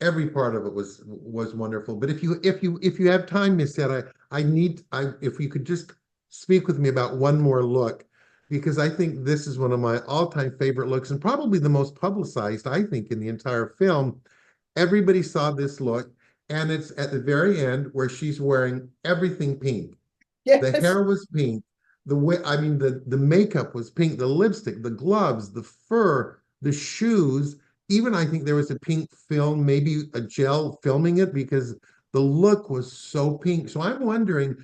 S2: every part of it was wonderful. But if you have time, Miss Ed, if you could just speak with me about one more look, because I think this is one of my all-time favorite looks, and probably the most publicized, I think, in the entire film. Everybody saw this look, and it's at the very end where she's wearing everything pink.
S3: Yes.
S2: The hair was pink. The makeup was pink, the lipstick, the gloves, the fur, the shoes. Even I think there was a pink film, maybe a gel filming it, because the look was so pink. So I'm wondering,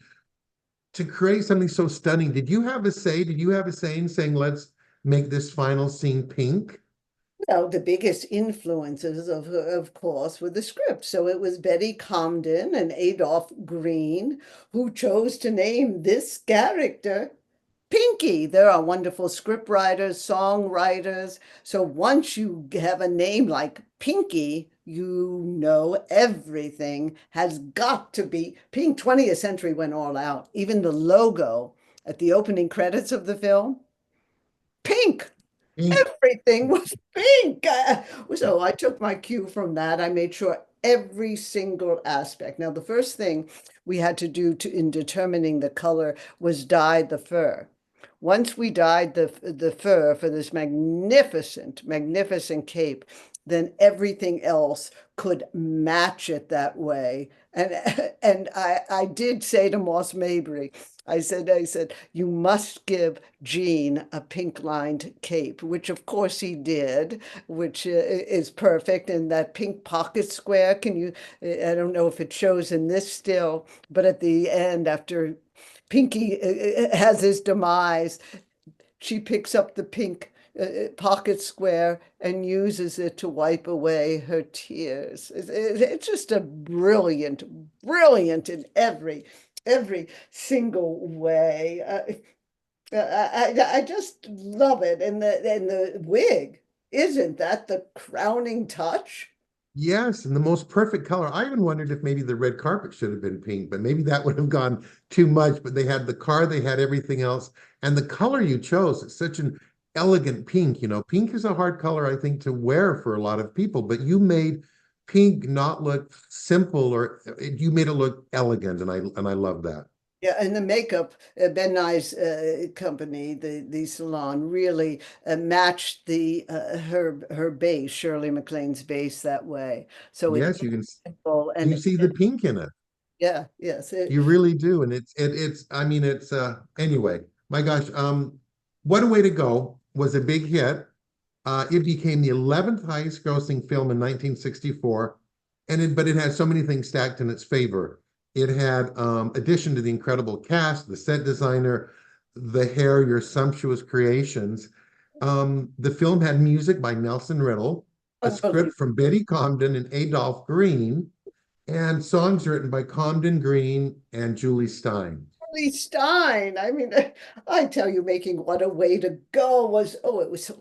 S2: to create something so stunning, did you have a say? Did you have a say in saying, let's make this final scene pink?
S3: Well, the biggest influences of course, were the script. So it was Betty Comden and Adolph Green who chose to name this character Pinky. There are wonderful script writers, songwriters. So once you have a name like Pinky, everything has got to be pink. 20th Century went all out. Even the logo at the opening credits of the film, pink. Everything was pink. So I took my cue from that. I made sure every single aspect. Now, the first thing we had to do in determining the color was dye the fur. Once we dyed the fur for this magnificent cape, then everything else could match it that way. And I did say to Moss Mabry, I said, you must give Gene a pink lined cape, which of course he did, which is perfect. And that pink pocket square, I don't know if it shows in this still, but at the end, after Pinky has his demise, she picks up the pink pocket square and uses it to wipe away her tears. It's just a brilliant in every single way. I just love it. And the wig, isn't that the crowning touch?
S2: Yes, and the most perfect color. I even wondered if maybe the red carpet should have been pink, but maybe that would have gone too much. But they had the car, they had everything else. And the color you chose, it's such an elegant pink. You know, pink is a hard color, I think, to wear for a lot of people, but you made pink not look simple, or you made it look elegant, and I love that.
S3: Yeah, and the makeup, Ben Nye's company, the salon, really matched the her base, Shirley MacLaine's base, that way. So
S2: Yes,
S3: it's
S2: you can
S3: simple and
S2: you see the pink in it.
S3: yeah, yes.
S2: You really do. And it's I mean it's anyway, my gosh, What a Way to Go was a big hit. It became the 11th highest grossing film in 1964, but it had so many things stacked in its favor. It had addition to the incredible cast, the set designer, the hair, your sumptuous creations. The film had music by Nelson Riddle, a script from Betty Comden and Adolph Green, and songs written by Comden Green and Julie Stein.
S3: Julie Stein. I mean, I tell you, making What a Way to Go was, it was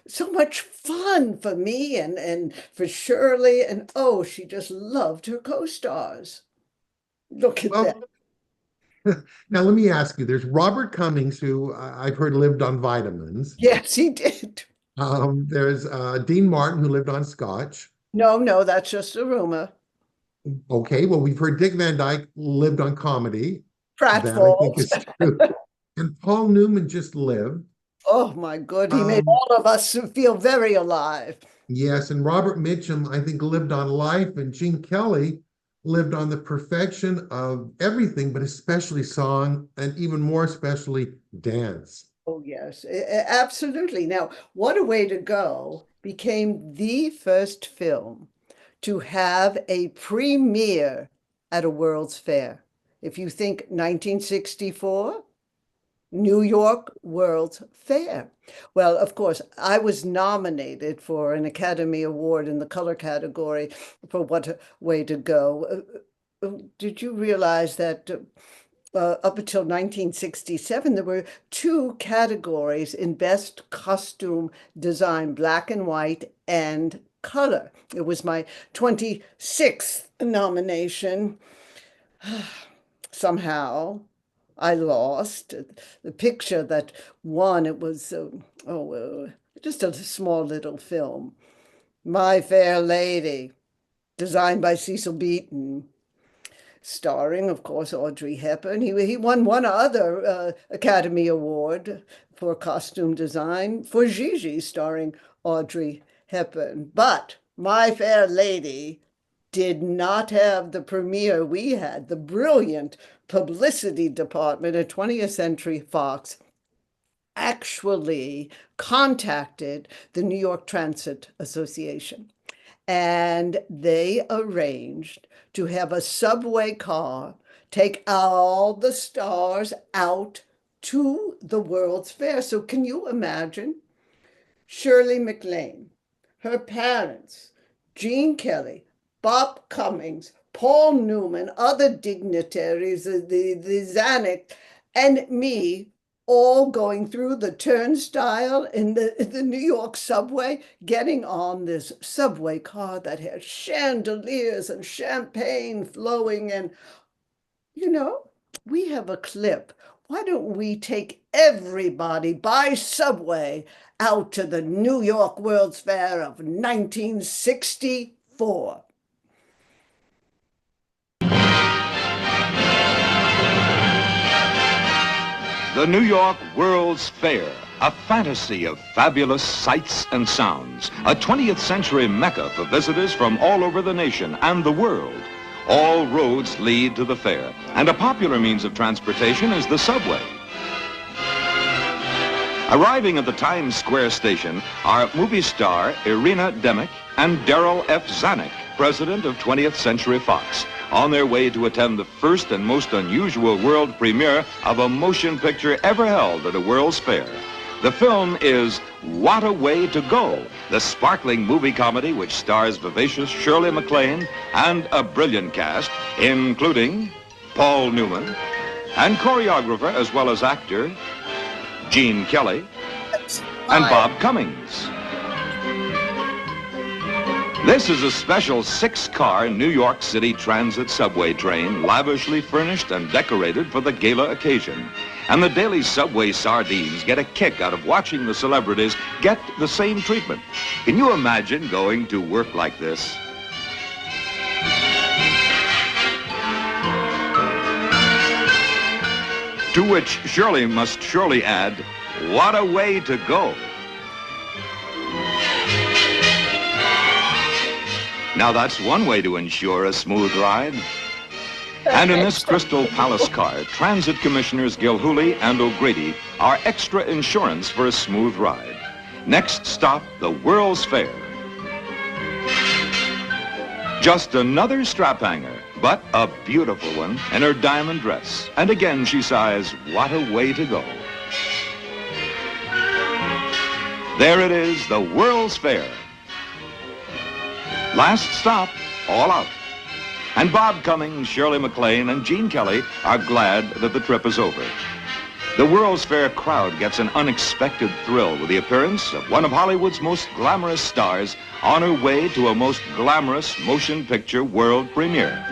S3: so much fun for me and for Shirley. And she just loved her co-stars. Look at that.
S2: Now, let me ask you, there's Robert Cummings, who I've heard lived on vitamins.
S3: Yes, he did.
S2: There's Dean Martin, who lived on scotch.
S3: No, that's just a rumor.
S2: Okay, well, we've heard Dick Van Dyke lived on comedy.
S3: Pratfalls.
S2: I think is true. And Paul Newman just lived.
S3: Oh, my God. He made all of us feel very alive.
S2: Yes, and Robert Mitchum, I think, lived on life, and Gene Kelly lived on the perfection of everything, but especially song, and even more especially dance.
S3: Oh, yes, absolutely. Now, What a Way to Go became the first film to have a premiere at a World's Fair. If you think 1964, New York World's Fair. Well, of course, I was nominated for an Academy Award in the color category for What a Way to Go. Did you realize that up until 1967, there were 2 categories in Best Costume Design, black and white and color? It was my 26th nomination. Somehow I lost. The picture that won, it was, just a small little film. My Fair Lady, designed by Cecil Beaton, starring, of course, Audrey Hepburn. He won one other Academy Award for costume design for Gigi, starring Audrey Hepburn. But My Fair Lady did not have the premiere we had. The brilliant publicity department at 20th Century Fox actually contacted the New York Transit Association, and they arranged to have a subway car take all the stars out to the World's Fair. So can you imagine Shirley MacLaine, her parents, Gene Kelly, Bob Cummings, Paul Newman, other dignitaries, the Zanuck, and me, all going through the turnstile in the New York subway, getting on this subway car that had chandeliers and champagne flowing. And, we have a clip. Why don't we take everybody by subway out to the New York World's Fair of 1964?
S4: The New York World's Fair, a fantasy of fabulous sights and sounds, a 20th century mecca for visitors from all over the nation and the world. All roads lead to the fair, and a popular means of transportation is the subway. Arriving at the Times Square station are movie star Irina Demick and Darryl F. Zanuck, president of 20th Century Fox, on their way to attend the first and most unusual world premiere of a motion picture ever held at a World's Fair. The film is What a Way to Go, the sparkling movie comedy which stars vivacious Shirley MacLaine and a brilliant cast, including Paul Newman and choreographer as well as actor Gene Kelly and Bob Cummings.
S11: This is a special 6-car New York City Transit subway train, lavishly furnished and decorated for the gala occasion. And the daily subway sardines get a kick out of watching the celebrities get the same treatment. Can you imagine going to work like this? To which Shirley must surely add, what a way to go. Now that's one way to ensure a smooth ride. And in this Crystal Palace car, Transit Commissioners Gilhooly and O'Grady are extra insurance for a smooth ride. Next stop, the World's Fair. Just another strap hanger, but a beautiful one in her diamond dress. And again she sighs, what a way to go. There it is, the World's Fair. Last stop, all out. And Bob Cummings, Shirley MacLaine, and Gene Kelly are glad that the trip is over. The World's Fair crowd gets an unexpected thrill with the appearance of one of Hollywood's most glamorous stars on her way to a most glamorous motion picture world premiere.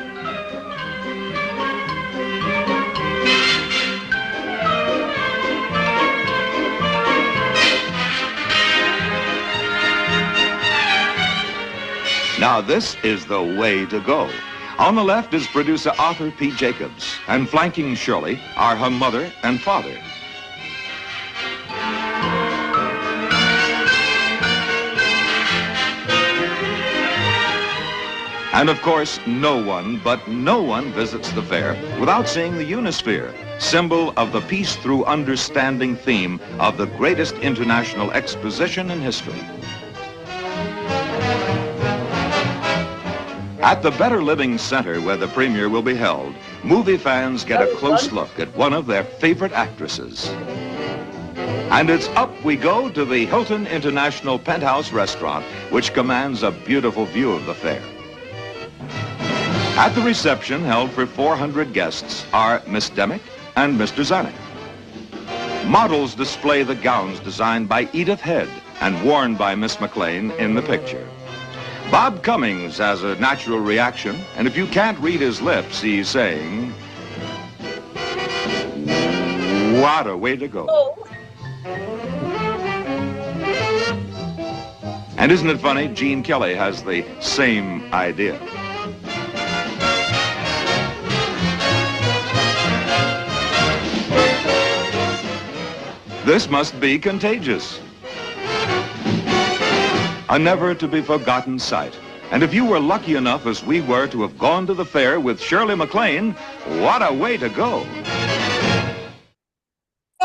S11: Now this is the way to go. On the left is producer Arthur P. Jacobs, and flanking Shirley are her mother and father. And of course, no one visits the fair without seeing the Unisphere, symbol of the peace through understanding theme of the greatest international exposition in history. At the Better Living Center, where the premiere will be held, movie fans get a close look at one of their favorite actresses. And it's up we go to the Hilton International Penthouse Restaurant, which commands a beautiful view of the fair. At the reception, held for 400 guests, are Miss Demick and Mr. Zanuck. Models display the gowns designed by Edith Head and worn by Miss MacLaine in the picture. Bob Cummings has a natural reaction, and if you can't read his lips, he's saying, what a way to go.
S7: Oh.
S11: And isn't it funny, Gene Kelly has the same idea. This must be contagious. A never-to-be-forgotten sight. And if you were lucky enough as we were to have gone to the fair with Shirley MacLaine, what a way to go.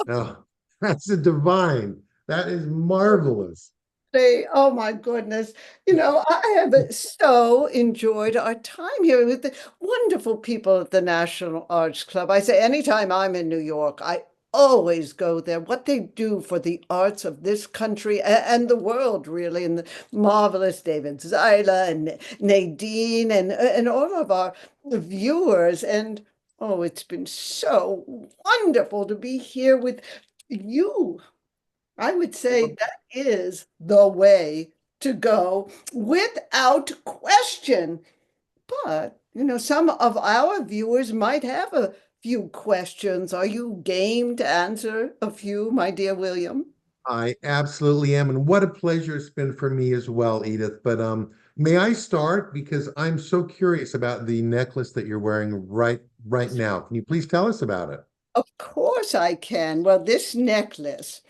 S2: Oh, that's a divine. That is marvelous.
S3: Oh my goodness. You know, I have so enjoyed our time here with the wonderful people at the National Arts Club. I say anytime I'm in New York, I always go there. What they do for the arts of this country and the world, really, and the marvelous David Zyla and Nadine and all of our viewers. And oh, it's been so wonderful to be here with you. I would say that is the way to go without question. But, you know, some of our viewers might have a few questions. Are you game to answer a few, my dear William?
S2: I absolutely am. And what a pleasure it's been for me as well, Edith. But may I start? Because I'm so curious about the necklace that you're wearing right now. Can you please tell us about it?
S3: Of course I can. Well, this necklace,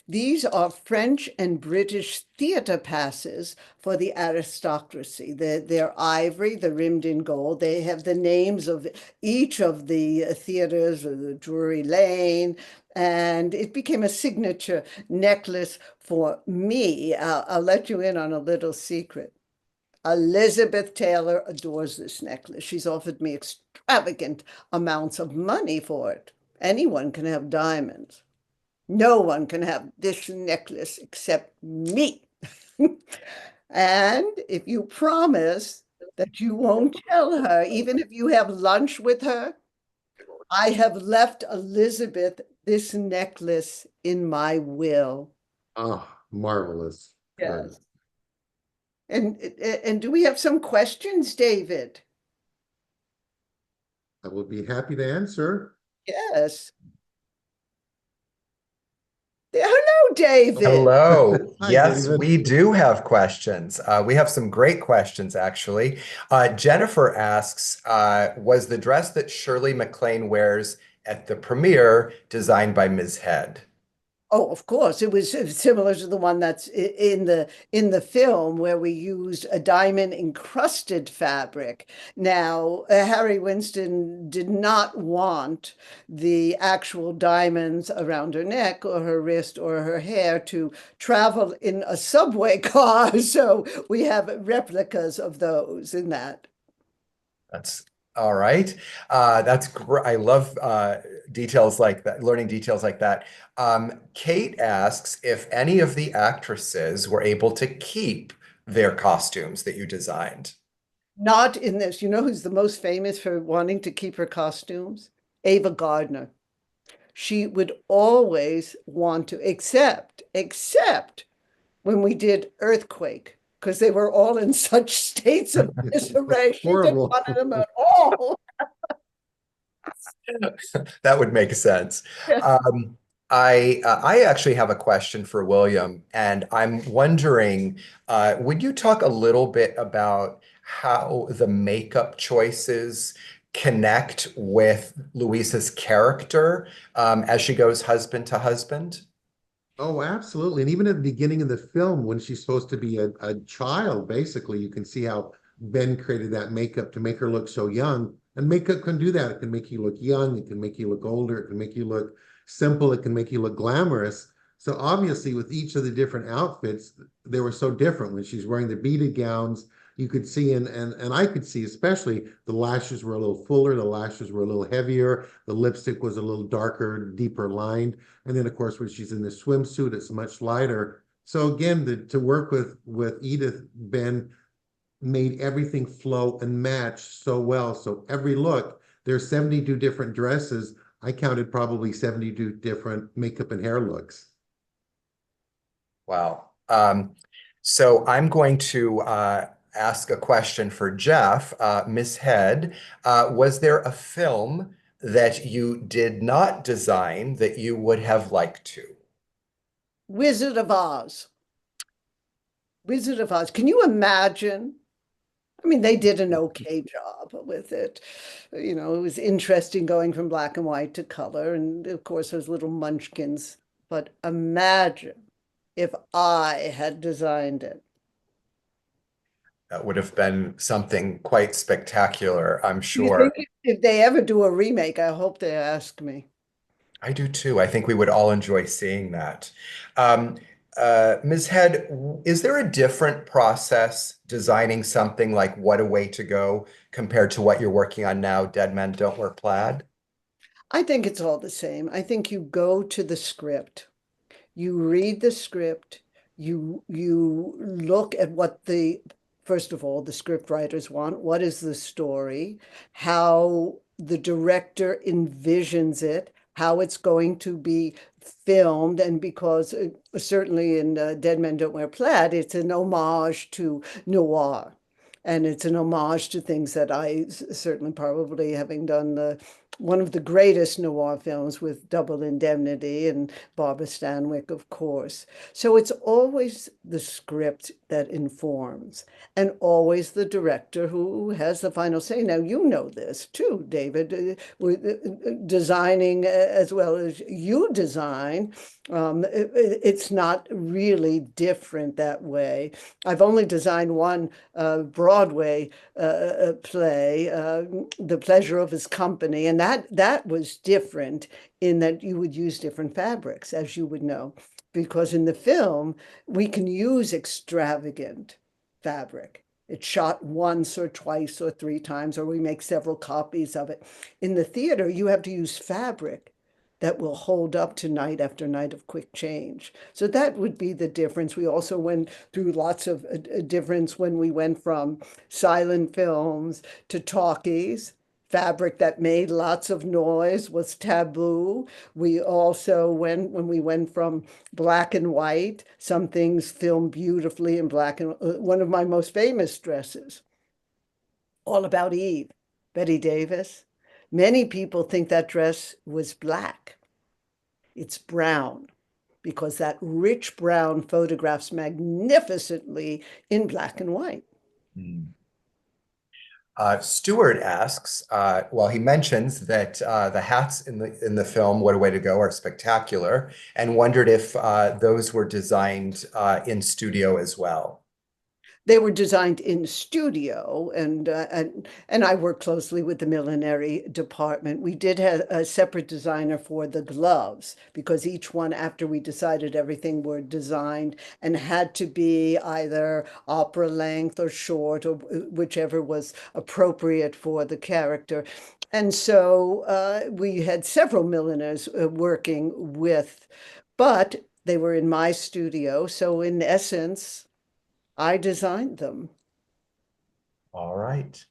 S3: these are French and British theater passes for the aristocracy. They're ivory, they're rimmed in gold. They have the names of each of the theaters, the Drury Lane, and it became a signature necklace for me. I'll let you in on a little secret. Elizabeth Taylor adores this necklace. She's offered me extravagant amounts of money for it. Anyone can have diamonds. No one can have this necklace except me. And if you promise that you won't tell her, even if you have lunch with her, I have left Elizabeth this necklace in my will.
S2: Oh, marvelous.
S3: Yes. And do we have some questions, David?
S2: I will be happy to answer.
S3: Yes. Hello, David.
S1: Hello.
S2: Hi,
S1: Yes,
S2: David.
S1: we do have questions. We have some great questions, actually. Jennifer asks, was the dress that Shirley MacLaine wears at the premiere designed by Ms. Head?
S3: Oh, of course, it was similar to the one that's in the film where we used a diamond encrusted fabric. Now, Harry Winston did not want the actual diamonds around her neck or her wrist or her hair to travel in a subway car, so we have replicas of those in that.
S1: That's all right. That's great. I love details like that, learning details like that. Kate asks if any of the actresses were able to keep their costumes that you designed.
S3: Not in this. You know who's the most famous for wanting to keep her costumes? Ava Gardner. She would always want to, except when we did Earthquake, because they were all in such states of disarray. She didn't
S2: Horrible.
S3: want them at all.
S1: That would make sense. I actually have a question for William, and I'm wondering, would you talk a little bit about how the makeup choices connect with Louisa's character as she goes husband to husband?
S2: Oh, absolutely. And even at the beginning of the film, when she's supposed to be a child, basically, you can see how Ben created that makeup to make her look so young. And makeup can do that. It can make you look young. It can make you look older. It can make you look simple. It can make you look glamorous. So obviously, with each of the different outfits, they were so different. When she's wearing the beaded gowns, you could see, and I could see, especially the lashes were a little fuller, the lashes were a little heavier, the lipstick was a little darker, deeper lined. And then, of course, when she's in the swimsuit, it's much lighter. So again, to work with Edith, Ben made everything flow and match so well. So every look, there's 72 different dresses. I counted probably 72 different makeup and hair looks.
S1: Wow. So I'm going to ask a question for Jeff. Miss Head, was there a film that you did not design that you would have liked to?
S3: Wizard of Oz. Wizard of Oz. Can you imagine? I mean, they did an okay job with it. You know, it was interesting going from black and white to color, and of course, those little munchkins. But imagine if I had designed it.
S1: That would have been something quite spectacular, I'm
S3: Do you
S1: sure.
S3: think if they ever do a remake, I hope they ask me.
S1: I do too. I think we would all enjoy seeing that. Ms. Head, is there a different process designing something like What a Way to Go compared to what you're working on now, Dead Men Don't Wear Plaid?
S3: I think it's all the same. I think you go to the script, you read the script, you look at what first of all, the script writers want. What is the story? How the director envisions it, how it's going to be filmed. And because certainly in Dead Men Don't Wear Plaid, it's an homage to noir. And it's an homage to things that I certainly probably having done one of the greatest noir films with Double Indemnity and Barbara Stanwyck, of course. So it's always the script that informs, and always the director who has the final say. Now, you know this too, David, with designing as well as you design. It's not really different that way. I've only designed one Broadway play, The Pleasure of His Company, and that was different in that you would use different fabrics, as you would know, because in the film we can use extravagant fabric. It's shot once or twice or three times, or we make several copies of it. In the theater, you have to use fabric that will hold up to night after night of quick change. So that would be the difference. We also went through lots of difference when we went from silent films to talkies. fabric that made lots of noise was taboo. We also when we went from black and white, some things filmed beautifully in black and one of my most famous dresses, All About Eve, Betty Davis. Many people think that dress was black. It's brown because that rich brown photographs magnificently in black and white.
S1: Stuart asks, well, he mentions that the hats in the film What a Way to Go are spectacular, and wondered if those were designed in studio as well.
S3: They were designed in studio, and I worked closely with the millinery department. We did have a separate designer for the gloves because each one, after we decided everything, were designed and had to be either opera length or short, or whichever was appropriate for the character. And so we had several milliners working with, but they were in my studio. So in essence, I designed them.
S1: All right.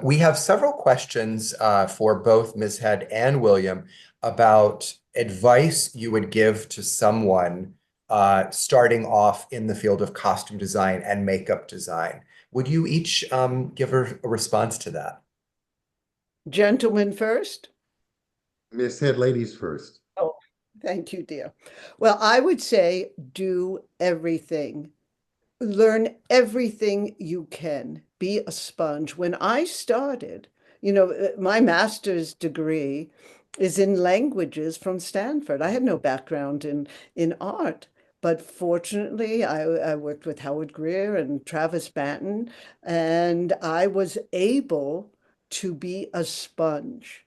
S1: We have several questions for both Ms. Head and William about advice you would give to someone starting off in the field of costume design and makeup design. Would you each give a response to that?
S3: Gentlemen first?
S2: Ms. Head, ladies first.
S3: Oh, thank you, dear. Well, I would say do everything. Learn everything you can. Be a sponge. When I started, my master's degree is in languages from Stanford. I had no background in art, but fortunately, I worked with Howard Greer and Travis Banton, and I was able to be a sponge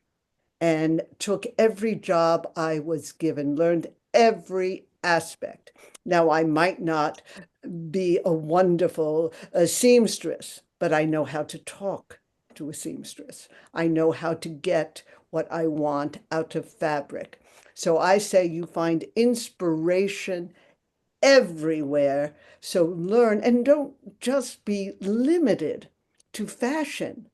S3: and took every job I was given, learned every aspect. Now, I might not be a wonderful seamstress, but I know how to talk to a seamstress. I know how to get what I want out of fabric. So I say you find inspiration everywhere. So learn, and don't just be limited to fashion.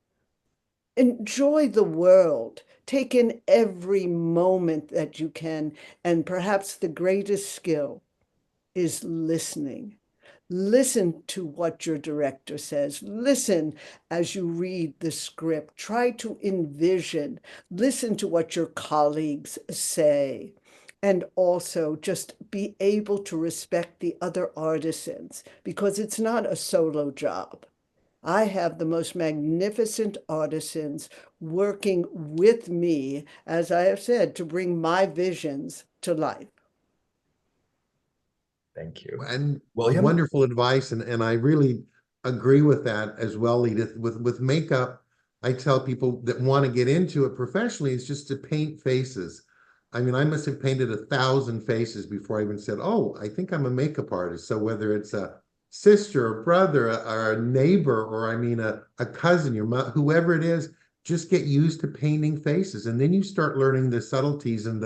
S3: Enjoy the world. Take in every moment that you can. And perhaps the greatest skill is listening. Listen to what your director says. Listen as you read the script. Try to envision. Listen to what your colleagues say. And also just be able to respect the other artisans, because it's not a solo job. I have the most magnificent artisans working with me, as I have said, to bring my visions to life.
S1: Thank you.
S2: And
S1: William?
S2: Wonderful advice, and I really agree with that as well, Edith. With makeup, I tell people that want to get into it professionally is just to paint faces. I mean, I must have painted 1,000 faces before I even said, oh, I think I'm a makeup artist. So whether it's a sister, a brother, or a neighbor, or a cousin, your mom, whoever it is, just get used to painting faces. And then you start learning the subtleties and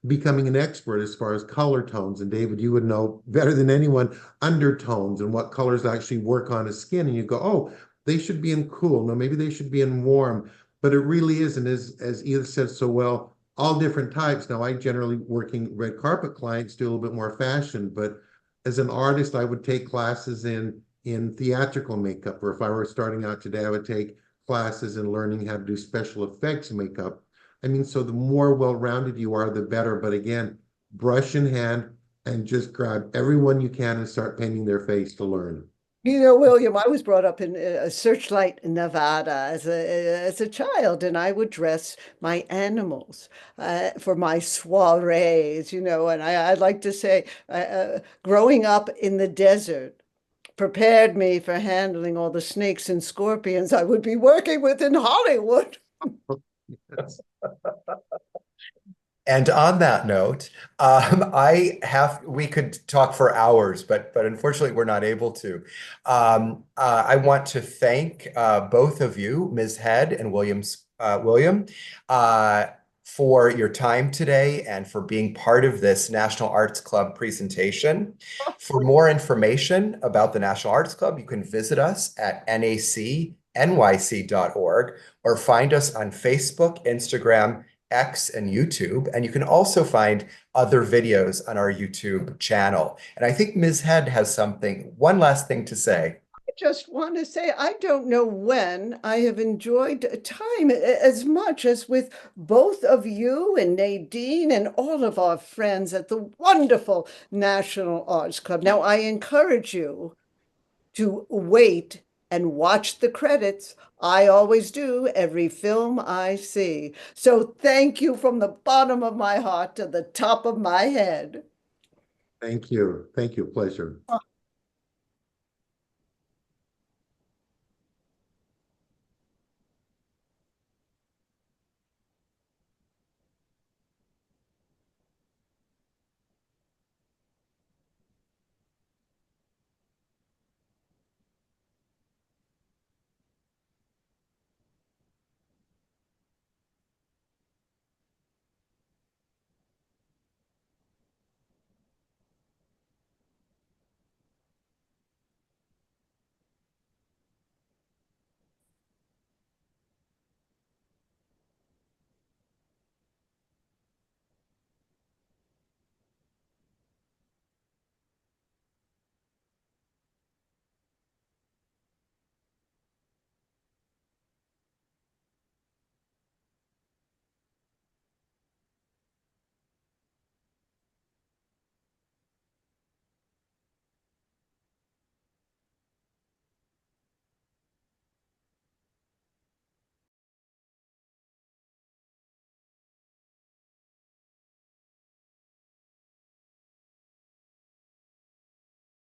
S2: becoming an expert as far as color tones. And David, you would know better than anyone, undertones and what colors actually work on a skin. And you go, oh, they should be in cool. No, maybe they should be in warm. But it really is, and as Edith said so well, all different types. Now, I generally, working red carpet clients, do a little bit more fashion, but as an artist, I would take classes in theatrical makeup, or if I were starting out today, I would take classes in learning how to do special effects makeup. I mean, so the more well-rounded you are, the better. But again, brush in hand and just grab everyone you can and start painting their face to learn.
S3: William, I was brought up in Searchlight, Nevada as a child, and I would dress my animals for my soirees, and I'd like to say growing up in the desert prepared me for handling all the snakes and scorpions I would be working with in Hollywood.
S2: Yes.
S1: And on that note, we could talk for hours, but unfortunately we're not able to. I want to thank both of you, Ms. Head and William, for your time today and for being part of this National Arts Club presentation. For more information about the National Arts Club, you can visit us at nacnarc.org. nyc.org, or find us on Facebook, Instagram, X, and YouTube. And you can also find other videos on our YouTube channel. And I think Ms. Head has one last thing to say.
S3: I just want to say, I don't know when I have enjoyed time as much as with both of you and Nadine and all of our friends at the wonderful National Arts Club. Now, I encourage you to wait and watch the credits. I always do every film I see. So thank you from the bottom of my heart to the top of my head.
S2: Thank you. Thank you. Pleasure.